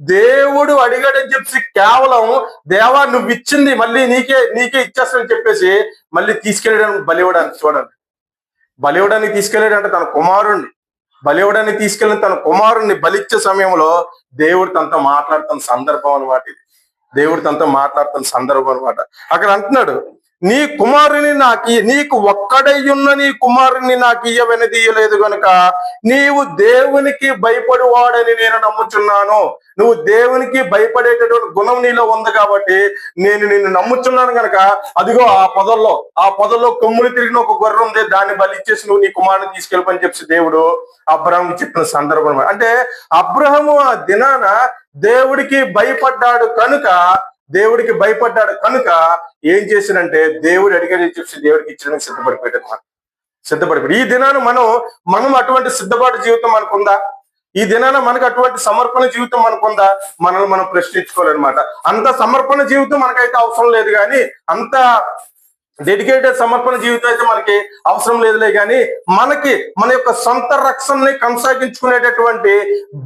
దేవుడు అడిగాడని చెప్పి కేవలం దేవా నువ్వు ఇచ్చింది మళ్ళీ నీకే ఇచ్చేస్తానని చెప్పేసి మళ్ళీ తీసుకెళ్ళడానికి బలివ్వడానికి చూడండి. బలివ్వడానికి తీసుకెళ్ళాడంటే తన కుమారుణ్ణి బలివ్వడానికి తీసుకెళ్ళిన తన కుమారుణ్ణి బలిచ్చే సమయంలో దేవుడు తనతో మాట్లాడుతున్న సందర్భం అనమాట. ఇది దేవుడు తనతో మాట్లాడుతున్న సందర్భం అనమాట. అక్కడ అంటున్నాడు, నీ కుమారుని నీకు ఒక్కడయ్యున్న నీ కుమారుని నాకు ఇయ్యలేదు గనుక నీవు దేవునికి భయపడువాడని నేను నమ్ముచున్నాను. నువ్వు దేవునికి భయపడేటటువంటి గుణం నీలో ఉంది కాబట్టి నేను నిన్ను నమ్ముచున్నాను గనక అదిగో ఆ పొదల్లో కొమ్ములు తిరిగిన ఒక గొర్రె ఉంది, దాన్ని బలిచ్చేసి నువ్వు నీ కుమారుని తీసుకెళ్ళిపని చెప్పి దేవుడు అబ్రహాంకి చెప్పిన సందర్భం. అంటే అబ్రహాము ఆ దినాన దేవుడికి భయపడ్డాడు కనుక ఏం చేసినంటే దేవుడు అడిగేది చెప్పి దేవుడికి ఇచ్చడానికి సిద్ధపడిపోయాడు. ఈ దినాన మనం అటువంటి సిద్ధపాటు జీవితం మనకుందా? ఈ దినాన మనకు అటువంటి సమర్పణ జీవితం మనకుందా? మనల్ని మనం ప్రశ్నించుకోవాలన్నమాట. అంత సమర్పణ జీవితం మనకైతే అవసరం లేదు, కానీ అంత డెడికేటెడ్ సమర్పణ జీవితం అయితే మనకి అవసరం లేదులే. కానీ మన యొక్క సొంత రక్షణని కొనసాగించుకునేటటువంటి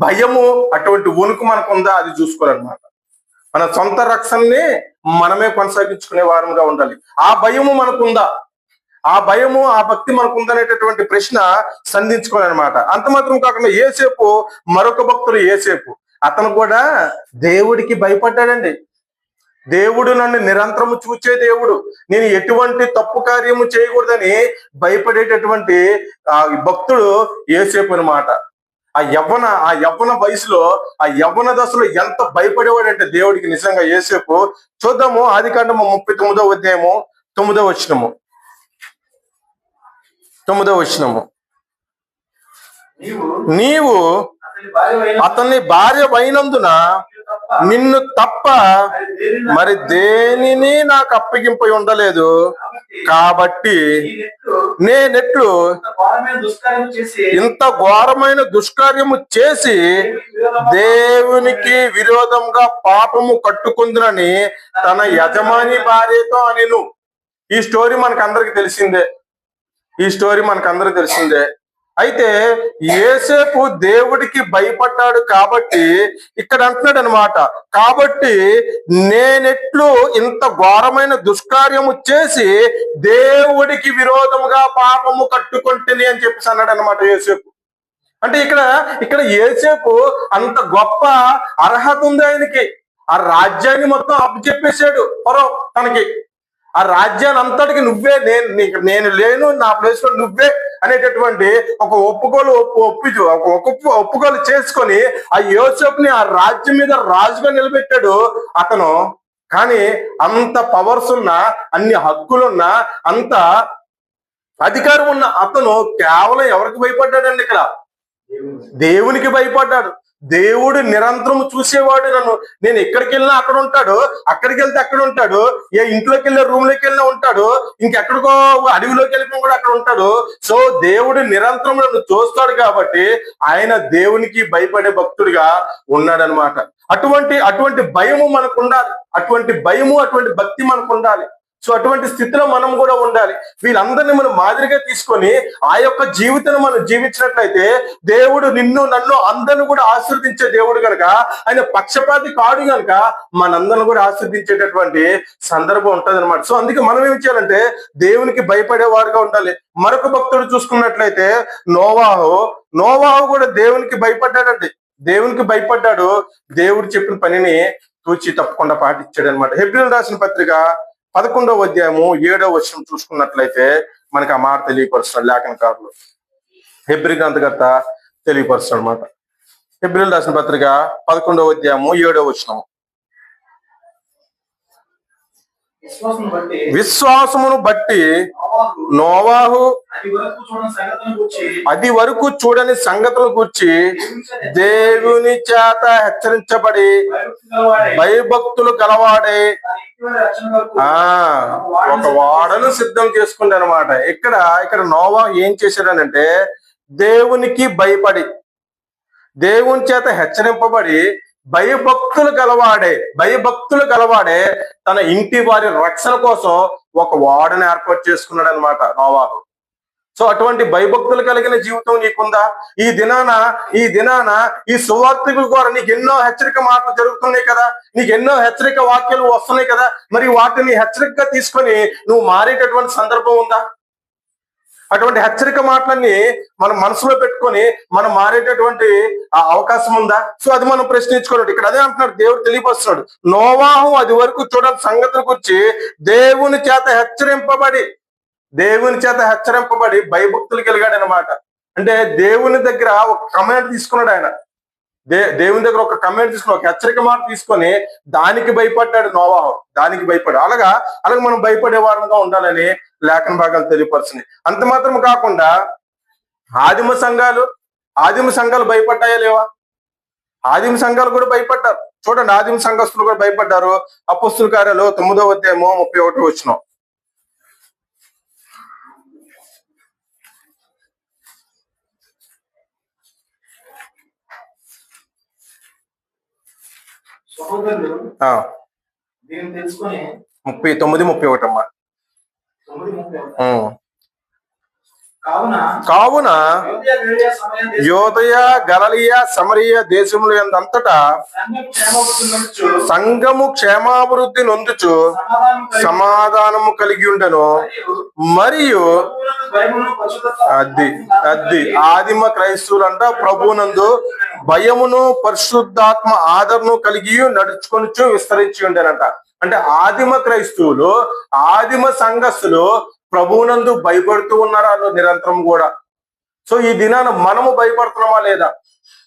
భయము, అటువంటి వణుకు మనకుందా? అది చూసుకోవాలన్నమాట. మన సొంత రక్షణని మనమే కొనసాగించుకునే వారంగా ఉండాలి. ఆ భయము మనకుందా? ఆ భయము, ఆ భక్తి మనకుందనేటటువంటి ప్రశ్న సంధించుకోవాలన్నమాట. అంత మాత్రం కాకుండా యోసేపు, మరొక భక్తుడు యోసేపు, అతను కూడా దేవుడికి భయపడ్డాడండి. దేవుడు నన్ను నిరంతరము చూచే దేవుడు, నేను ఎటువంటి తప్పు కార్యము చేయకూడదని భయపడేటటువంటి భక్తుడు యోసేపు అన్నమాట. ఆ యవ్వన వయసులో, ఆ యవ్వన దశలో ఎంత భయపడేవాడంటే దేవుడికి నిజంగా యోసేపు. చూద్దాము ఆదికాండము 39వ అధ్యాయము 9వ వచనము. నీవు అతన్ని భార్య అయినందున నిన్ను తప్ప మరి దేనిని నాకు అప్పగింపై ఉండలేదు, కాబట్టి నేనెట్లు ఇంత ఘోరమైన దుష్కార్యము చేసి దేవునికి విరోధంగా పాపము కట్టుకుందునని తన యజమాని భార్యతో అనెను. ఈ స్టోరీ మనకందరికి తెలిసిందే. అయితే యోసేపు దేవుడికి భయపడ్డాడు కాబట్టి ఇక్కడ అంటున్నాడు అనమాట, కాబట్టి నేనెట్లు ఇంత ఘోరమైన దుష్కార్యము చేసి దేవుడికి విరోధముగా పాపము కట్టుకుంటేని అని చెప్పేసి అన్నాడు అనమాట యోసేపు. అంటే ఇక్కడ యోసేపు అంత గొప్ప అర్హత ఉంది ఆయనకి. ఆ రాజ్యాన్ని మొత్తం అప్పచెప్పేశాడు ఫరో తనకి. ఆ రాజ్యాన్ని అంతటికి నువ్వే, నేను లేను, నా ప్లేస్ లో నువ్వే అనేటటువంటి ఒక ఒప్పుకోలు చేసుకొని ఆ యోసేపుని ఆ రాజ్యం మీద రాజుగా నిలబెట్టాడు అతను. కానీ అంత పవర్స్ ఉన్నా, అన్ని హక్కులున్నా, అంత అధికారం ఉన్న అతను కేవలం ఎవరికి భయపడ్డాడండి? ఇక్కడ దేవునికి భయపడ్డాడు. దేవుడు నిరంతరం చూసేవాడు. నేను ఎక్కడికి వెళ్ళినా అక్కడ ఉంటాడు, అక్కడికి వెళ్తే అక్కడ ఉంటాడు, ఏ ఇంట్లోకి వెళ్ళినా రూమ్లోకి వెళ్ళినా ఉంటాడు, ఇంకెక్కడికో అడవిలోకి వెళ్ళినా కూడా అక్కడ ఉంటాడు. సో దేవుడు నిరంతరం నన్ను చూస్తాడు కాబట్టి ఆయన దేవునికి భయపడే భక్తుడిగా ఉన్నాడనమాట. అటువంటి భయము మనకు ఉండాలి. అటువంటి భక్తి మనకు ఉండాలి. సో అటువంటి స్థితిలో మనం కూడా ఉండాలి. వీళ్ళందరినీ మనం మాదిరిగా తీసుకొని ఆ యొక్క జీవితాన్ని మనం జీవించినట్లయితే దేవుడు నిన్ను నన్ను అందరిని కూడా ఆశీర్వదించే దేవుడు కనుక, ఆయన పక్షపాతి కాడు కనుక మనందరిని కూడా ఆశీర్వదించేటటువంటి సందర్భం ఉంటది అనమాట. సో అందుకే మనం ఏం చేయాలంటే దేవునికి భయపడేవారుగా ఉండాలి. మరొక భక్తుడు చూసుకున్నట్లయితే నోవాహు కూడా దేవునికి భయపడ్డాడండి. దేవునికి భయపడ్డాడు. దేవుడు చెప్పిన పనిని తూచి తప్పకుండా పాటించాడు అనమాట. హెబ్రీయులకు రాసిన పత్రిక 11వ అధ్యాయము 7వ వచనం చూసుకున్నట్లయితే మనకి ఆ మాట తెలియపరుస్తాడు లేఖనకారులు. హెబ్రీ గ్రంథకర్త తెలియపరుస్తాడు అనమాట. హెబ్రీయులకు రాసిన పత్రిక 11వ అధ్యాయము 7వ వచనం. విశ్వాసమును బట్టి నోవాహు అది వరకు చూడని సంగతుల గురించి దేవుని చేత హెచ్చరించబడి భయభక్తులు గలవాడే ఒక వాడను సిద్ధం చేసుకుంది అనమాట. ఇక్కడ నోవాహు ఏం చేశాడనంటే దేవునికి భయపడి దేవుని చేత హెచ్చరింపబడి భయభక్తులు గలవాడే తన ఇంటి వారి రక్షణ కోసం ఒక వాడని ఏర్పాటు చేసుకున్నాడు అనమాట నోవాహు. సో అటువంటి భయభక్తులు కలిగిన జీవితం నీకుందా? ఈ దినాన ఈ సువార్తికుల ద్వారా నీకు ఎన్నో హెచ్చరిక మాటలు జరుగుతున్నాయి కదా, నీకు ఎన్నో హెచ్చరిక వాక్యాలు వస్తున్నాయి కదా. మరి వాటిని హెచ్చరికగా తీసుకొని నువ్వు మారేటటువంటి సందర్భం ఉందా? అటువంటి హెచ్చరిక మాటలన్నీ మనం మనసులో పెట్టుకొని మనం మారేటటువంటి అవకాశం ఉందా? సో అది మనం ప్రశ్నించుకోవాలి. ఇక్కడ అదే అంటున్నాడు, దేవుడు తెలియపరుస్తున్నాడు. నోవాహు అది వరకు చూడని సంగతుల గురించి దేవుని చేత హెచ్చరింపబడి భయభక్తులు కలిగాడు అనమాట. అంటే దేవుని దగ్గర ఒక కమాండ్ తీసుకున్నాడు ఆయన. దేవుని దగ్గర ఒక కమాండ్ తీసుకుని ఒక హెచ్చరిక మాట తీసుకొని దానికి భయపడ్డాడు నోవాహు. అలాగా మనం భయపడే వారంగా ఉండాలని లేఖన భాగాలు తెలియపరుచున్నాయి. అంత మాత్రం కాకుండా ఆదిమ సంఘాలు భయపడ్డాయా లేవా? ఆదిమ సంఘాలు కూడా భయపడ్డారు. చూడండి, ఆదిమ సంఘస్థులు కూడా భయపడ్డారు. అపోస్తుల కార్యాలు 9వ అధ్యాయము 31వ వచనం. సహోదరులు దీన్ని తెలుసుకొని 39:31 అమ్మా. కావున యోదయ గలిలయ సమరయ దేశములు అంతటా సంఘము క్షేమాభివృద్ధి నొందుచు సమాధానము కలిగి ఉండను. మరియు ఆదిమ క్రైస్తవులంట ప్రభువునందు భయమును పరిశుద్ధాత్మ ఆదరణను కలిగి నడుచుకొనిచు విస్తరించి ఉండేనంట. అంటే ఆదిమ క్రైస్తవులు, ఆదిమ సంఘస్థులు ప్రభువునందు భయపడుతూ ఉన్నారు వాళ్ళు నిరంతరం కూడా. సో ఈ దినాన మనము భయపడుతున్నామా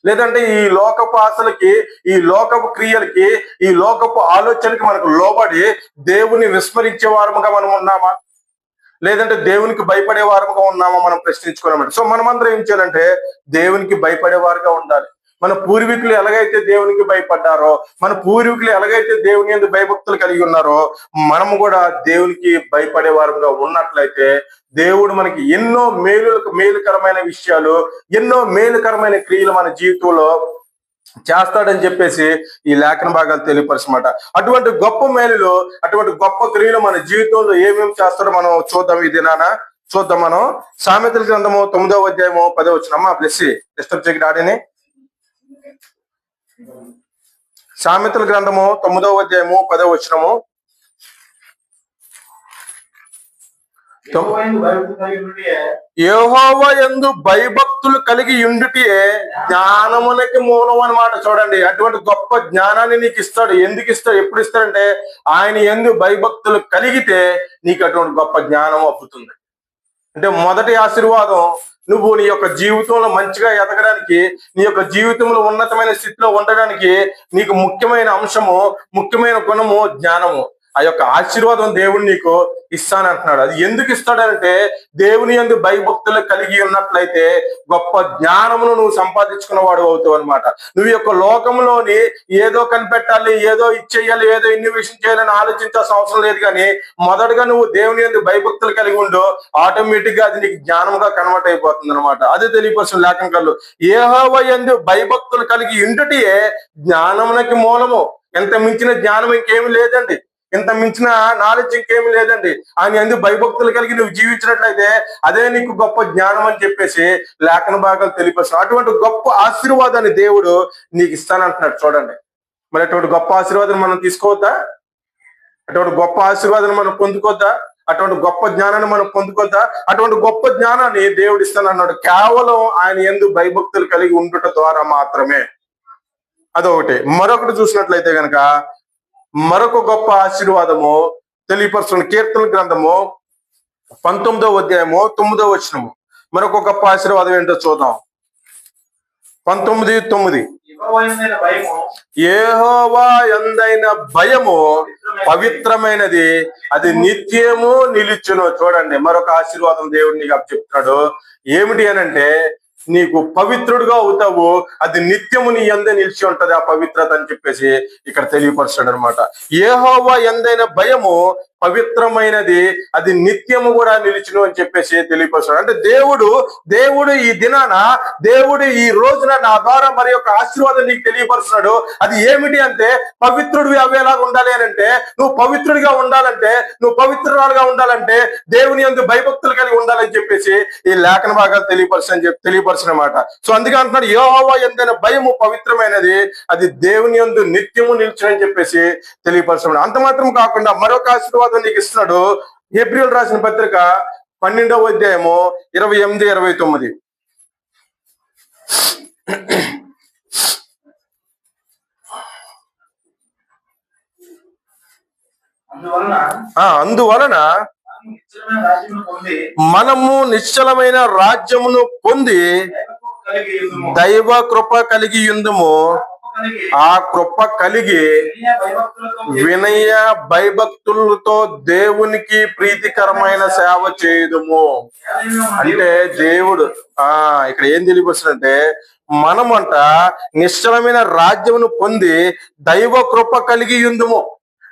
లేదంటే ఈ లోకపు ఆశలకి, ఈ లోకపు క్రియలకి, ఈ లోకపు ఆలోచనకి మనకు లోబడి దేవుని విస్మరించే వారముగా మనం ఉన్నామా, లేదంటే దేవునికి భయపడే వారముగా ఉన్నామా మనం ప్రశ్నించుకోవాలన్నమాట. సో మనమందరం ఏం చేయాలంటే దేవునికి భయపడేవారుగా ఉండాలి. మన పూర్వీకులు ఎలాగైతే దేవునికి భయపడ్డారో, మన పూర్వీకులు ఎలాగైతే దేవుని యందు భయభక్తులు కలిగి ఉన్నారో, మనము కూడా దేవునికి భయపడే వారంగా ఉన్నట్లయితే దేవుడు మనకి ఎన్నో మేలుకరమైన విషయాలు, ఎన్నో మేలుకరమైన క్రియలు మన జీవితంలో చేస్తాడని చెప్పేసి ఈ లేఖన భాగాలు తెలియపరచమాట. అటువంటి గొప్ప మేలులు, అటువంటి గొప్ప క్రియలు మన జీవితంలో ఏమేమి చేస్తాడో మనం చూద్దాం. ఈ దినాన చూద్దాం మనం. సామెతల గ్రంథము 9వ అధ్యాయము 10వ వచనం. అమ్మా బ్లెస్సి డిస్టర్బ్ చేయకి డాడీని. సామెతల గ్రంథము 9వ అధ్యాయము 10వ వచనము. యెహోవా యందు భయభక్తులు కలిగి ఉండుటయే జ్ఞానమునకి మూలం అన్నమాట. చూడండి, అటువంటి గొప్ప జ్ఞానాన్ని నీకు ఇస్తాడు. ఎందుకు ఇస్తాడు, ఎప్పుడు ఇస్తాడంటే ఆయన యందు భయభక్తులు కలిగితే నీకు అటువంటి గొప్ప జ్ఞానం అప్పుతుంది. అంటే మొదటి ఆశీర్వాదం, నువ్వు నీ యొక్క జీవితంలో మంచిగా ఎదగడానికి, నీ యొక్క జీవితంలో ఉన్నతమైన స్థితిలో ఉండడానికి నీకు ముఖ్యమైన అంశము, ముఖ్యమైన గుణము జ్ఞానము. ఆ యొక్క ఆశీర్వాదం దేవుడు నీకు ఇస్తానంటున్నాడు. అది ఎందుకు ఇస్తాడంటే దేవుని యందు భయభక్తులు కలిగి ఉన్నట్లయితే గొప్ప జ్ఞానమును నువ్వు సంపాదించుకున్న వాడు అవుతావు అనమాట. నువ్వు యొక్క లోకంలోని ఏదో కనిపెట్టాలి, ఏదో ఇచ్చేయాలి, ఏదో ఇన్నోవేషన్ చేయాలని ఆలోచించాల్సిన అవసరం లేదు. కానీ మొదటగా నువ్వు దేవుని యందు భయభక్తులు కలిగి ఉండు, ఆటోమేటిక్ గా అది నీకు జ్ఞానంగా కన్వర్ట్ అయిపోతుంది అనమాట. అదే తెలియపరుచిన లేఖనకారులు, యెహోవా యందు భయభక్తులు కలిగి ఉండుటయే జ్ఞానమునకి మూలము. ఎంత మించిన జ్ఞానం ఇంకేమి లేదండి. ఇంత మించిన నాలెడ్జ్ ఇంకేమీ లేదండి. ఆయన ఎందుకు భయభక్తులు కలిగి నువ్వు జీవించినట్లయితే అదే నీకు గొప్ప జ్ఞానం అని చెప్పేసి లేఖన భాగాలు తెలియపరుస్తాడు. అటువంటి గొప్ప ఆశీర్వాదాన్ని దేవుడు నీకు ఇస్తానంటున్నాడు. చూడండి, మరి అటువంటి గొప్ప ఆశీర్వాదం మనం తీసుకోవద్దా? అటువంటి గొప్ప ఆశీర్వాదాన్ని మనం పొందుకోద్దా? అటువంటి గొప్ప జ్ఞానాన్ని మనం పొందుకోద్దా? అటువంటి గొప్ప జ్ఞానాన్ని దేవుడు ఇస్తానన్నాడు, కేవలం ఆయన యందు భయభక్తులు కలిగి ఉండుట ద్వారా మాత్రమే. అదొకటి. మరొకటి చూసినట్లయితే గనక మరొక గొప్ప ఆశీర్వాదము తెలియపరుస్తున్న కీర్తన గ్రంథము 19వ అధ్యాయము 9వ వచనము. మరొక గొప్ప ఆశీర్వాదం ఏంటో చూద్దాం. 19:9. యెహోవా యందైన భయము పవిత్రమైనది, అది నిత్యము నిలుచును. చూడండి, మరొక ఆశీర్వాదం దేవుడు నీకు చెప్తున్నాడు. ఏమిటి అనంటే, నీకు పవిత్రుడుగా అవుతావు, అది నిత్యము నీ యందే నిలిచి ఉంటది ఆ పవిత్రత అని చెప్పేసి ఇక్కడ తెలియపరుస్తాడు అనమాట. యెహోవా యందైన భయము పవిత్రమైనది, అది నిత్యము కూడా నిలిచును అని చెప్పేసి తెలియపరుస్తాడు. అంటే దేవుడు ఈ దినాన, దేవుడు ఈ రోజున నా ద్వారా మరి యొక్క ఆశీర్వాదం నీకు తెలియపరుస్తున్నాడు. అది ఏమిటి అంటే, పవిత్రుడివి అవేలాగా ఉండాలి అని అంటే, నువ్వు పవిత్రుడిగా ఉండాలంటే, నువ్వు పవిత్రురాలుగా ఉండాలంటే దేవుని యందు భయభక్తులు కలిగి ఉండాలని చెప్పేసి ఈ లేఖన భాగాలు తెలియపరుచిన మాట. సో అందుకే అంటున్నాడు, యెహోవా యందైన భయము పవిత్రమైనది, అది దేవుని యందు నిత్యము నిలిచునని చెప్పేసి తెలియపరుస్తున్నాడు. అంత మాత్రం కాకుండా మరొక ఆశీర్వాదం నీకు ఇస్తున్నాడు. హెబ్రీయులు రాసిన పత్రిక 12వ అధ్యాయము 28-29. అందువలన మనము నిశ్చలమైన రాజ్యమును పొంది దైవ కృప కలిగి ఉందుము. ఆ కృప కలిగి వినయ భయభక్తులతో దేవునికి ప్రీతికరమైన సేవ చేయుదుము. అంటే దేవుడు ఇక్కడ ఏం తెలియపరుస్తుందంటే, మనమంట నిశ్చలమైన రాజ్యమును పొంది దైవ కృప కలిగి ఉందుము.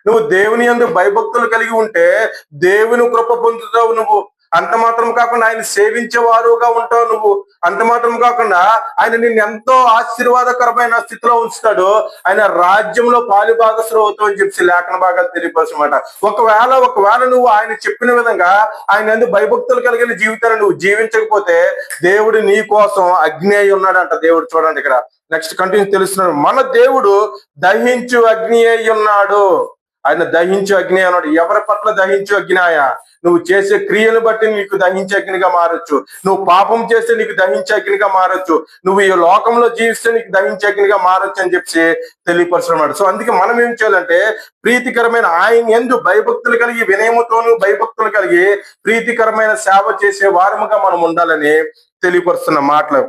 నువ్వు దేవుని యందు భయభక్తులు కలిగి ఉంటే దేవుని కృప పొందుతావు నువ్వు. అంత మాత్రం కాకుండా ఆయన సేవించేవారుగా ఉంటావు నువ్వు. అంత మాత్రం కాకుండా ఆయన నిన్ను ఎంతో ఆశీర్వాదకరమైన స్థితిలో ఉంచుతాడు. ఆయన రాజ్యంలో పాలుభాగస్తులు అవుతావు అని చెప్పి లేఖన భాగాలు తెలియపరచమాట. ఒకవేళ నువ్వు ఆయన చెప్పిన విధంగా ఆయన యందు భయభక్తులు కలిగిన జీవితాన్ని నువ్వు జీవించకపోతే దేవుడు నీ కోసం అగ్ని అయి ఉన్నాడంట. దేవుడు చూడండి ఇక్కడ నెక్స్ట్ కంటిన్యూ తెలుస్తున్నాడు. మన దేవుడు దహించు అగ్ని అయి ఉన్నాడు. ఆయన దహించు అగ్ని అన్నాడు. ఎవరి పట్ల దహించు అగ్నియా? నువ్వు చేసే క్రియను బట్టి నీకు దహించే అగ్నిగా మారొచ్చు. నువ్వు పాపం చేస్తే నీకు దహించే అగ్నిగా మారొచ్చు. నువ్వు ఈ లోకంలో జీవిస్తే నీకు దహించే అగ్నిగా మారొచ్చు అని చెప్పి తెలియపరుస్తున్నాడు. సో అందుకే మనం ఏం చేయాలంటే, ప్రీతికరమైన ఆయన యందు భయభక్తులు కలిగి, వినయముతోను భయభక్తులు కలిగి ప్రీతికరమైన సేవ చేసే వారముగా మనం ఉండాలని తెలియపరుస్తున్న మాటలు.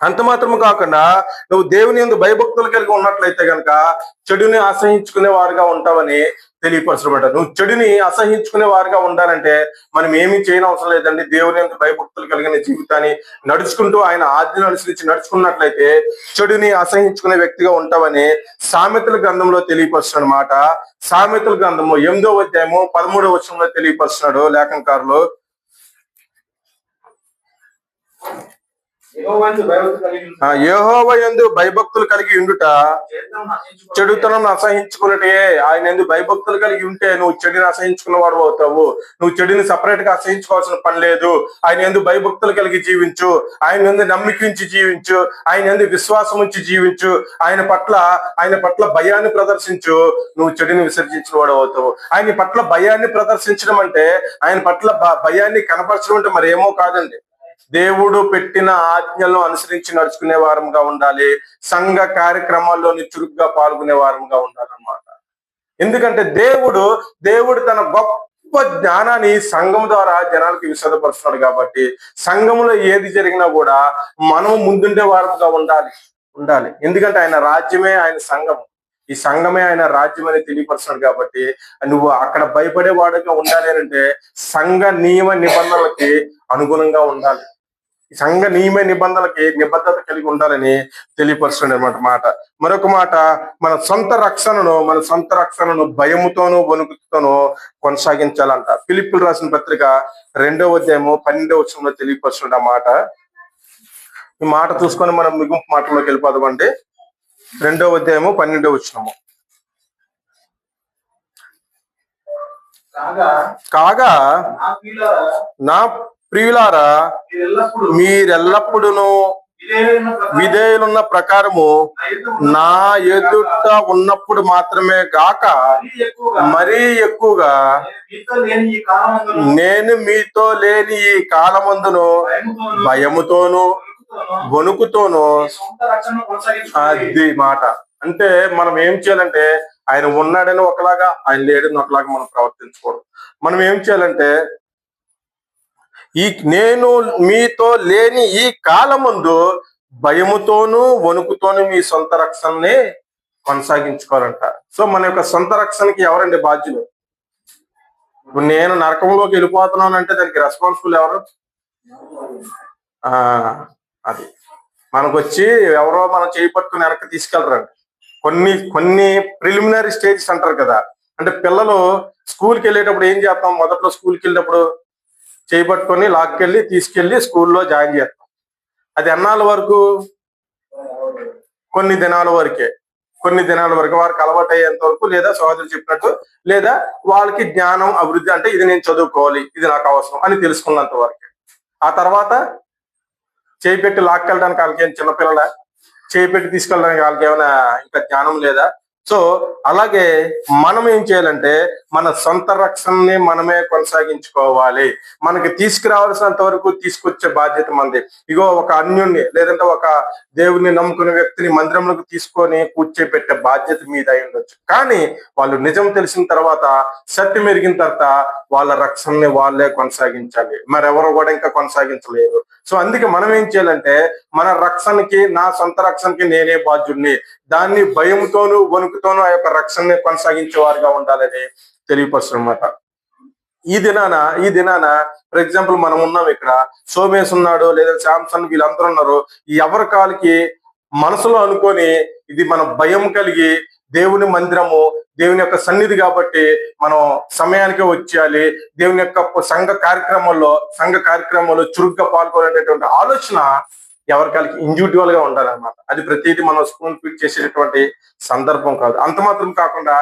అంత మాత్రము కాకుండా నువ్వు దేవుని యందు భయభక్తులు కలిగి ఉన్నట్లయితే కనుక చెడుని అసహించుకునే వారుగా ఉంటావని తెలియపరచబడ్డ. నువ్వు చెడుని అసహించుకునే వారుగా ఉండాలంటే మనం ఏమీ చేయని అవసరం లేదండి. దేవుని యందు భయభక్తులు కలిగిన జీవితాన్ని నడుచుకుంటూ ఆయన ఆజ్ఞలు అనుసరించి నడుచుకున్నట్లయితే చెడుని అసహించుకునే వ్యక్తిగా ఉంటావని సామెతల గ్రంథంలో తెలియపరుస్తున్నాడు మాట. సామెతల గ్రంథము 8వ అధ్యాయము 13వ వచనంలో తెలియపరుస్తున్నాడు లేఖనకారులు. యెహోవా యందు భయభక్తులు కలిగి ఉండుట చెడుతనం అసహించుకున్నటే. ఆయన యందు భయభక్తులు కలిగి ఉంటే నువ్వు చెడుని అసహించుకున్న వాడు అవుతావు. నువ్వు చెడుని సపరేట్ గా అసహించుకోవాల్సిన పని లేదు. ఆయన యందు భయభక్తులు కలిగి జీవించు, ఆయన యందు నమ్మిక ఉంచి జీవించు, ఆయన యందు విశ్వాసం ఉంచి జీవించు, ఆయన పట్ల భయాన్ని ప్రదర్శించు. నువ్వు చెడుని విసర్జించిన వాడు అవుతావు. ఆయన పట్ల భయాన్ని ప్రదర్శించడం అంటే, ఆయన పట్ల భయాన్ని కనపరచడం అంటే మరేమో కాదండి. దేవుడు పెట్టిన ఆజ్ఞలను అనుసరించి నడుచుకునే వారంగా ఉండాలి. సంఘ కార్యక్రమాల్లోని చురుగ్గా పాల్గొనే వారంగా ఉండాలన్నమాట. ఎందుకంటే దేవుడు తన గొప్ప జ్ఞానాన్ని సంఘం ద్వారా జనాలకి విశదపరుస్తున్నాడు కాబట్టి సంఘంలో ఏది జరిగినా కూడా మనం ముందుండే వారంగా ఉండాలి. ఎందుకంటే ఆయన రాజ్యమే ఆయన సంఘం, ఈ సంఘమే ఆయన రాజ్యం అని తెలియపరుస్తున్నాడు కాబట్టి నువ్వు అక్కడ భయపడే వాడుగా ఉండాలి అంటే సంఘ నియమ నిబంధనలకి అనుగుణంగా ఉండాలి. సంఘ నియమ నిబంధనలకి నిబద్ధత కలిగి ఉండాలని తెలియపరుస్తుంది మాట. మరొక మాట, మన సొంత రక్షణను భయముతోనూ వణుకుతోనూ కొనసాగించాలంట. ఫిలిప్పీయులకు రాసిన పత్రిక 2వ అధ్యాయము 12వ వచనంలో తెలియపరుస్తుంది ఆ మాట. ఈ మాట చూసుకొని మనం మిగుంపు మాటలోకి వెళ్ళిపోదామండి. 2వ అధ్యాయము 12వ వచనము. కాగా నా ప్రియులారా, నా ప్రియులారా మీరెల్లప్పుడూ మీరెల్లప్పుడూను విధేయులున్న ప్రకారము నా ఎదుట ఉన్నప్పుడు మాత్రమే గాక మరీ ఎక్కువగా నేను మీతో లేని ఈ కాలమందును భయముతోను వణుకుతోను అది మాట. అంటే మనం ఏం చేయాలంటే ఆయన ఉన్నాడని ఒకలాగా, ఆయన లేడని ఒకలాగా మనం ప్రవర్తించకూడదు. మనం ఏం చేయాలంటే నేను మీతో లేని ఈ కాలమందు భయముతోను వణుకుతోను మీ సొంత రక్షణని కొనసాగించుకోవాలంట. సో మన యొక్క సొంత రక్షణకి ఎవరండి బాధ్యులు? ఇప్పుడు నేను నరకంలోకి వెళ్ళిపోతున్నాను అంటే దానికి రెస్పాన్సిబుల్ ఎవరు? అది మనకు వచ్చి ఎవరో మనం చేయి పట్టుకుని వెనక్కి తీసుకెళ్ళరండి. కొన్ని ప్రిలిమినరీ స్టేజెస్ అంటారు కదా. అంటే పిల్లలు స్కూల్కి వెళ్ళేటప్పుడు ఏం చేస్తాం? మొదట్లో స్కూల్కి వెళ్ళినప్పుడు చేయి పట్టుకొని లాక్కెళ్ళి తీసుకెళ్లి స్కూల్లో జాయిన్ చేస్తాం. అది ఎన్నాళ్ళ వరకు? కొన్ని దినాల వరకే. వారికి అలవాటు అయ్యేంత వరకు, లేదా సహోదరులు చెప్పినట్టు, లేదా వాళ్ళకి జ్ఞానం అభివృద్ధి, అంటే ఇది నేను చదువుకోవాలి, ఇది నాకు అవసరం అని తెలుసుకున్నంత వరకే. ఆ తర్వాత చేయి పెట్టి లాక్కెళ్ళడానికి వాళ్ళకి ఏం చిన్నపిల్లల? చేయి పెట్టి తీసుకెళ్ళడానికి వాళ్ళకి ఏమైనా ఇంకా జ్ఞానం లేదా? సో అలాగే మనం ఏం చేయాలంటే మన సొంత రక్షణని మనమే కొనసాగించుకోవాలి. మనకి తీసుకురావాల్సినంత వరకు తీసుకొచ్చే బాధ్యత మనది. ఇగో ఒక అన్యుణ్ణి, లేదంటే ఒక దేవుని నమ్ముకునే వ్యక్తిని మందిరంలోకి తీసుకొని కూర్చోపెట్టే బాధ్యత మీద అయి ఉండొచ్చు. కానీ వాళ్ళు నిజం తెలిసిన తర్వాత, సత్యం ఎరిగిన తర్వాత వాళ్ళ రక్షణని వాళ్ళే కొనసాగించాలి. మరెవరు కూడా ఇంకా కొనసాగించలేరు. సో అందుకే మనం ఏం చేయాలంటే మన రక్షణకి, నా సొంత రక్షణకి నేనే బాధ్యుడిని, దాన్ని భయంతోనూ వణుకుతోనూ ఆ యొక్క రక్షణని కొనసాగించే వారిగా ఉండాలని తెలియపరుస్తున్నమాట. ఈ దినాన ఫర్ ఎగ్జాంపుల్ మనం ఉన్నాం ఇక్కడ, సోమేష్ ఉన్నాడు, లేదా శాంసన్, వీళ్ళందరూ ఉన్నారు. ఎవరి కాలికి మనసులో అనుకొని ఇది మన భయం కలిగి, దేవుని మందిరము దేవుని యొక్క సన్నిధి కాబట్టి మనం సమయానికే వచ్చేయాలి, దేవుని యొక్క సంఘ కార్యక్రమంలో చురుగ్గా పాల్గొనేటటువంటి ఆలోచన ఎవరికాలకి ఇండివిజువల్ గా ఉండాలన్నమాట. అది ప్రతిదీ మనం స్కూల్ ఫీడ్ చేసేటటువంటి సందర్భం కాదు. అంత మాత్రం కాకుండా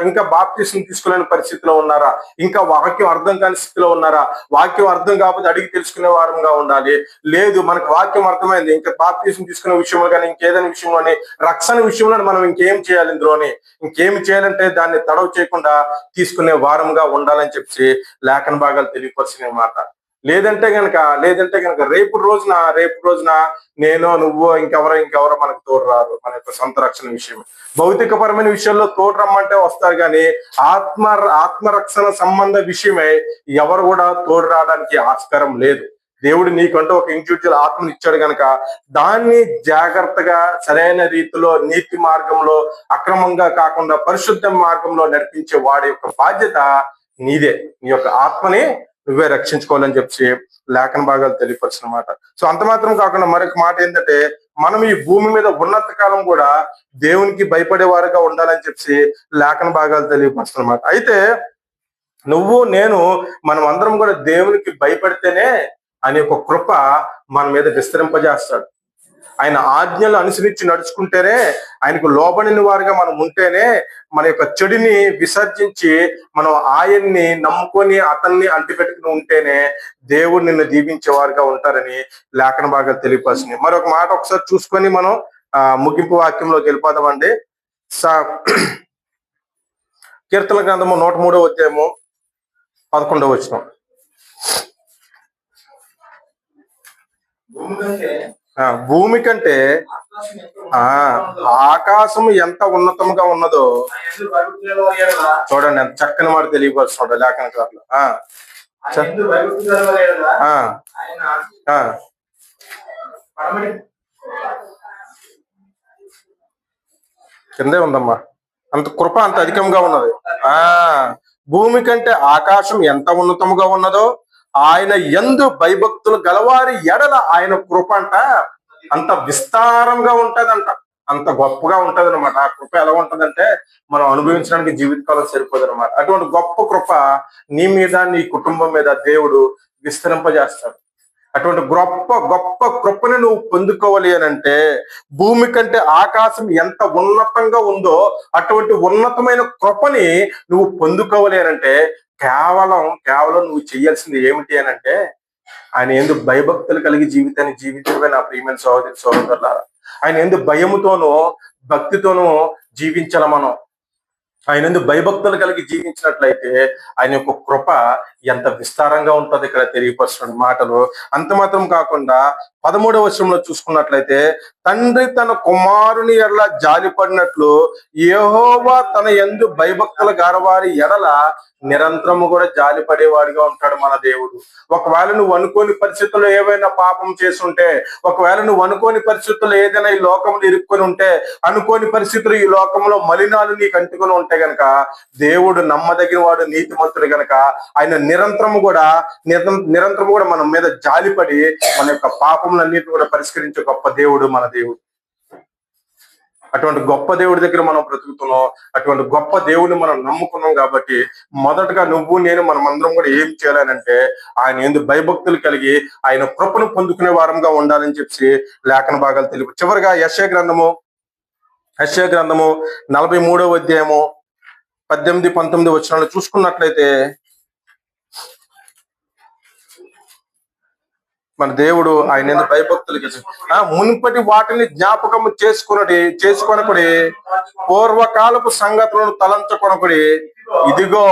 ఇంకా బాప్తిసం తీసుకోలేని పరిస్థితిలో ఉన్నారా? ఇంకా వాక్యం అర్థం కాని స్థితిలో ఉన్నారా? వాక్యం అర్థం కాకపోతే అడిగి తెలుసుకునే వారంగా ఉండాలి. లేదు మనకు వాక్యం అర్థమైంది, ఇంకా బాప్తిసం తీసుకునే విషయంలో కానీ, ఇంకేదైనా విషయంలోని, రక్షణ విషయంలో మనం ఇంకేం చేయాలి? ఇందులోని ఇంకేమి చేయాలంటే దాన్ని తడవ చేయకుండా తీసుకునే వారంగా ఉండాలని చెప్పి లేఖన భాగాలు తెలియపరిచిన మాట. లేదంటే గనక రేపు రోజున నేను, నువ్వు, ఇంకెవరో మనకు తోడు రారు. మన యొక్క సొంత రక్షణ విషయం, భౌతికపరమైన విషయాల్లో తోడు రమ్మంటే వస్తారు, కానీ ఆత్మరక్షణ సంబంధ విషయమై ఎవరు కూడా తోడు రావడానికి ఆస్కారం లేదు. దేవుడు నీకంటూ ఒక ఇండివిజువల్ ఆత్మని ఇచ్చాడు గనక దాన్ని జాగ్రత్తగా సరైన రీతిలో, నీతి మార్గంలో, అక్రమంగా కాకుండా పరిశుద్ధ మార్గంలో నడిపించే వాడి యొక్క బాధ్యత నీదే. నీ యొక్క ఆత్మని నువ్వే రక్షించుకోవాలని చెప్పి లేఖన భాగాలు తెలియపరిచినమాట. సో అంత మాత్రం కాకుండా మరొక మాట ఏంటంటే, మనం ఈ భూమి మీద ఉన్నంత కాలం కూడా దేవునికి భయపడేవారుగా ఉండాలని చెప్పి లేఖన భాగాలు తెలియపరుస్తున్నమాట. అయితే నువ్వు, నేను, మనం అందరం కూడా దేవునికి భయపడితేనే ఆయన యొక్క కృప మన మీద విస్తరింపజేస్తాడు. ఆయన ఆజ్ఞలు అనుసరించి నడుచుకుంటేనే, ఆయనకు లోబడిన వారుగా మనం ఉంటేనే, మన యొక్క చెడుని విసర్జించి మనం ఆయన్ని నమ్ముకొని అతన్ని అంటిపెట్టుకుని ఉంటేనే దేవుడు నిన్ను దీవించేవారుగా ఉంటారని లేఖన భాగాలు తెలియపరిచినాయి. మరొక మాట ఒకసారి చూసుకొని మనం ముగింపు వాక్యంలోకి వెళ్ళిపోదామండి. కీర్తన గ్రంథము 103వ అధ్యాయము 11వ వచనం. భూమి కంటే ఆకాశం ఎంత ఉన్నతంగా ఉన్నదో చూడండి, ఎంత చక్కని మాట తెలియపరుస్తున్నాడు లేఖనకారులు. కిందే ఉందమ్మా, అంత కృప అంత అధికంగా ఉన్నది. భూమి కంటే ఆకాశం ఎంత ఉన్నతముగా ఉన్నదో ఆయన యందు భయభక్తులు గలవారి ఎడల ఆయన కృప అంట అంత విస్తారంగా ఉంటదంట, అంత గొప్పగా ఉంటది అనమాట. ఆ కృప ఎలా ఉంటదంటే మనం అనుభవించడానికి జీవితకాలం సరిపోదు అనమాట. అటువంటి గొప్ప కృప నీ మీద, నీ కుటుంబం మీద దేవుడు విస్తరింపజేస్తాడు. అటువంటి గొప్ప కృపని నువ్వు పొందుకోవాలి అని అంటే, భూమి కంటే ఆకాశం ఎంత ఉన్నతంగా ఉందో అటువంటి ఉన్నతమైన కృపని నువ్వు పొందుకోవాలి అని అంటే కేవలం నువ్వు చేయాల్సింది ఏమిటి అని అంటే ఆయన ఎందు భయభక్తులు కలిగి జీవితాన్ని జీవించడమే నా ప్రియమైన సహోదరి సహోదరులారా. ఆయన ఎందు భయముతోనూ భక్తితోనూ జీవించాల మనం. ఆయన ఎందు భయభక్తులు కలిగి జీవించినట్లయితే ఆయన యొక్క కృప ఎంత విస్తారంగా ఉంటది ఇక్కడ తెలియపరుస్తున్న మాటలు. అంత మాత్రం కాకుండా 13వ వచనంలో చూసుకున్నట్లయితే, తండ్రి తన కుమారుని ఎడల జాలిపడినట్లు యెహోవా తన యందు భయభక్తుల గలవారి ఎడల నిరంతరము కూడా జాలిపడేవాడిగా ఉంటాడు మన దేవుడు. ఒకవేళ నువ్వు అనుకోని పరిస్థితుల్లో ఏవైనా పాపం చేసుంటే, ఒకవేళ నువ్వు అనుకోని పరిస్థితుల్లో ఏదైనా ఈ లోకంలో ఇరుక్కొని ఉంటే, అనుకోని పరిస్థితులు ఈ లోకంలో మలినాలు నీకు అంటుకొని ఉంటే గనక, దేవుడు నమ్మదగిన వాడు, నీతిమంతుడు గనక ఆయన నిరంతరము కూడా మన మీద జాలిపడి మన యొక్క పాపములన్నిటిని కూడా పరిష్కరించే గొప్ప దేవుడు మన దేవుడు. అటువంటి గొప్ప దేవుడి దగ్గర మనం బ్రతుకుతున్నాం. అటువంటి గొప్ప దేవుడిని మనం నమ్ముకున్నాం కాబట్టి మొదటగా నువ్వు నేను మనమందరం కూడా ఏం చేయాలనంటే ఆయన ఎందు భయభక్తులు కలిగి ఆయన కృపను పొందుకునే వారంగా ఉండాలని చెప్పి లేఖన భాగాలు తెలుపు. చివరిగా యెషయా గ్రంథము 43వ అధ్యాయము 18-19 వచనాలు చూసుకున్నట్లయితే, మన దేవుడు ఆయన ఎందు భయభక్తులకి మునుపటి వాటిని జ్ఞాపకము చేసుకొనకుడి, పూర్వకాలపు సంగతులను తలంచుకొనకుడి. ఇదిగో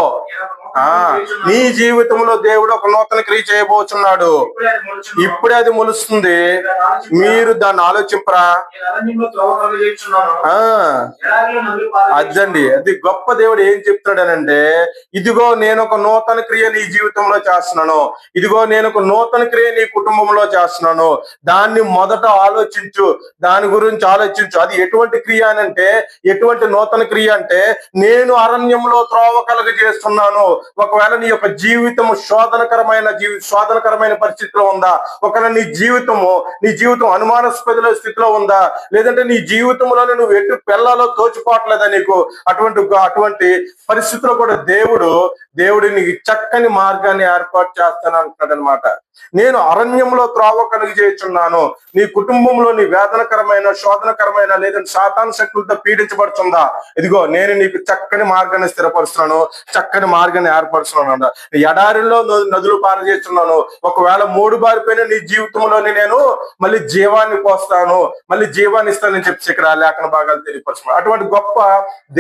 నీ జీవితంలో దేవుడు ఒక నూతన క్రియ చేయబోతున్నాడు, ఇప్పుడే అది మొలుస్తుంది, మీరు దాన్ని ఆలోచింపరా. అదండి, అది గొప్ప దేవుడు ఏం చెప్తున్నాడనంటే, ఇదిగో నేను ఒక నూతన క్రియ నీ జీవితంలో చేస్తున్నాను, ఇదిగో నేను ఒక నూతన క్రియ నీ కుటుంబంలో చేస్తున్నాను, దాన్ని మొదట ఆలోచించు, దాని గురించి ఆలోచించు. అది ఎటువంటి క్రియ అనంటే, ఎటువంటి నూతన క్రియ అంటే, నేను అరణ్యంలో త్రోవ కలుగ చేస్తున్నాను. ఒకవేళ నీ యొక్క జీవితం శోధనకరమైన పరిస్థితిలో ఉందా, ఒకవేళ నీ జీవితం అనుమానాస్పద స్థితిలో ఉందా, లేదంటే నీ జీవితంలోనే నువ్వు ఎటు పెళ్లాలో తోచిపోవట్లేదా నీకు, అటువంటి పరిస్థితిలో కూడా దేవుడు నీకు చక్కని మార్గాన్ని ఏర్పాటు చేస్తాను అంటున్నాడు అనమాట. నేను అరణ్యంలో త్రోవ కలుగ చేస్తున్నాను. నీ కుటుంబంలో నీ వేదనకరమైన శోధనకరమైన లేదంటే సాతాను శక్తులతో పీడించబడుతుందా, ఇదిగో నేను నీకు చక్కని మార్గాన్ని స్థిరపరుస్తున్నాను, చక్కని మార్గాన్ని ఏర్పరుస్తున్నాను. ఎడారిలో నదులు పారజేస్తున్నాను. ఒకవేళ మూడు బారిపోయిన నీ జీవితంలోని నేను మళ్ళీ జీవాన్ని పోస్తాను, మళ్ళీ జీవాన్ని ఇస్తానని చెప్పి ఇక్కడ లేఖన భాగాలు తెలియపరుస్తున్నాను. అటువంటి గొప్ప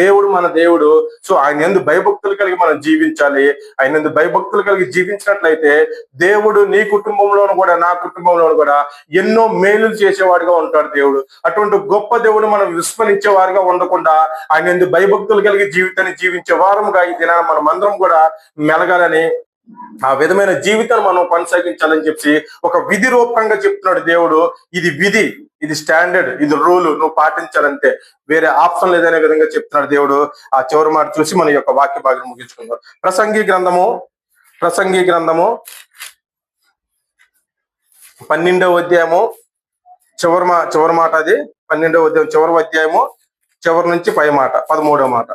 దేవుడు మన దేవుడు. సో ఆయన యందు భయభక్తులు కలిగి మనం జీవించాలి. ఆయన యందు భయభక్తులు కలిగి జీవించినట్లయితే దేవుడు నీ కుటుంబంలోను కూడా నా కుటుంబంలోను కూడా ఎన్నో మేలులు చేసేవాడిగా ఉంటాడు దేవుడు. అటువంటి గొప్ప దేవుడు మనం విస్మరించే వారిగా ఉండకుండా ఆయన యందు భయభక్తులు కలిగి జీవితాన్ని జీవించే వారముగా ఈ దినాన్ని మనం అందరం కూడా మెలగాలని, ఆ విధమైన జీవితాన్ని మనం కొనసాగించాలని చెప్పి ఒక విధి రూపంగా చెప్తున్నాడు దేవుడు. ఇది విధి, ఇది స్టాండర్డ్, ఇది రూల్, నువ్వు పాటించాలంటే వేరే ఆప్షన్ లేదనే విధంగా చెప్తున్నాడు దేవుడు. ఆ చివరి మాట చూసి మన యొక్క వాక్య భాగం ముగించుకుందాం. ప్రసంగి గ్రంథము 12వ అధ్యాయము చివరి మాట, అది 12వ అధ్యాయం చివరి అధ్యాయము చివరి నుంచి పై మాట 13వ మాట.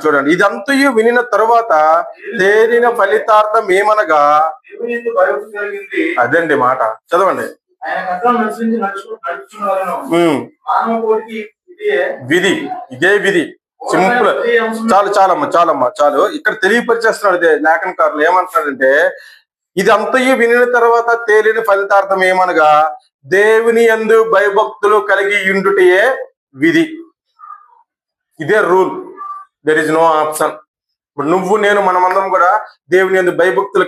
చూడండి, ఇదంతయు వినిన తరువాత తేలిన ఫలితార్థం ఏమనగా, అదండి మాట చదవండి. విధి, ఇదే విధి, సింపుల్. చాలు ఇక్కడ తెలియపరిచేస్తున్నాడు లేఖనకారులు. ఏమంటున్నాడంటే, ఇది అంతయు వినిన తర్వాత తేలిన ఫలితార్థం ఏమనగా, దేవుని యందు భయభక్తులు కలిగి ఉండుటయే విధి. ఇదే rule, there is no option. ఇప్పుడు నువ్వు నేను మనమందరం కూడా దేవుని యందు భయభక్తులు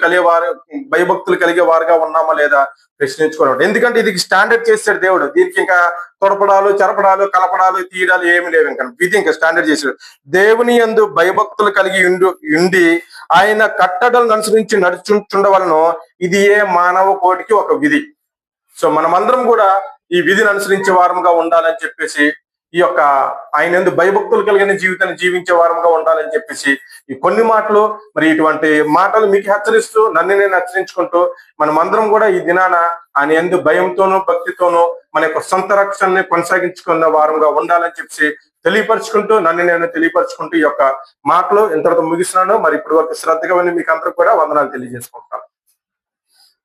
కలిగే వారుగా ఉన్నామా లేదా ప్రశ్నించుకోవడం. ఎందుకంటే ఇది స్టాండర్డ్ చేశాడు దేవుడు. దీనికి ఇంకా తొడపడాలు, చెరపడాలు, కలపడాలు, తీయడాలు ఏమి లేవు. ఇంకా విధి ఇంకా స్టాండర్డ్ చేశాడు. దేవుని యందు భయభక్తులు కలిగి ఉండి ఆయన కట్టడలను అనుసరించి నడుచుండవలను, ఇది ఏ మానవ కోటికి ఒక విధి. సో మనమందరం కూడా ఈ విధిని అనుసరించే వారంగా ఉండాలని చెప్పేసి, ఈ యొక్క ఆయన యందు భయభక్తులు కలిగిన జీవితాన్ని జీవించే వారంగా ఉండాలని చెప్పేసి ఈ కొన్ని మాటలు, మరి ఇటువంటి మాటలు మీకు హెచ్చరిస్తూ నన్ను నేను హెచ్చరించుకుంటూ మనమందరం కూడా ఈ దినాన ఆయన యందు భయంతోనూ భక్తితోనూ మన యొక్క సొంత రక్షణని కొనసాగించుకున్న వారంగా ఉండాలని చెప్పి నన్ను నేను తెలియపరుచుకుంటూ ఈ యొక్క మాటలు ఇంతటితో ముగిస్తున్నాను. మరి ఇప్పటి వరకు శ్రద్ధగా మీకు అందరూ కూడా వందనాలు తెలియజేసుకుంటాను.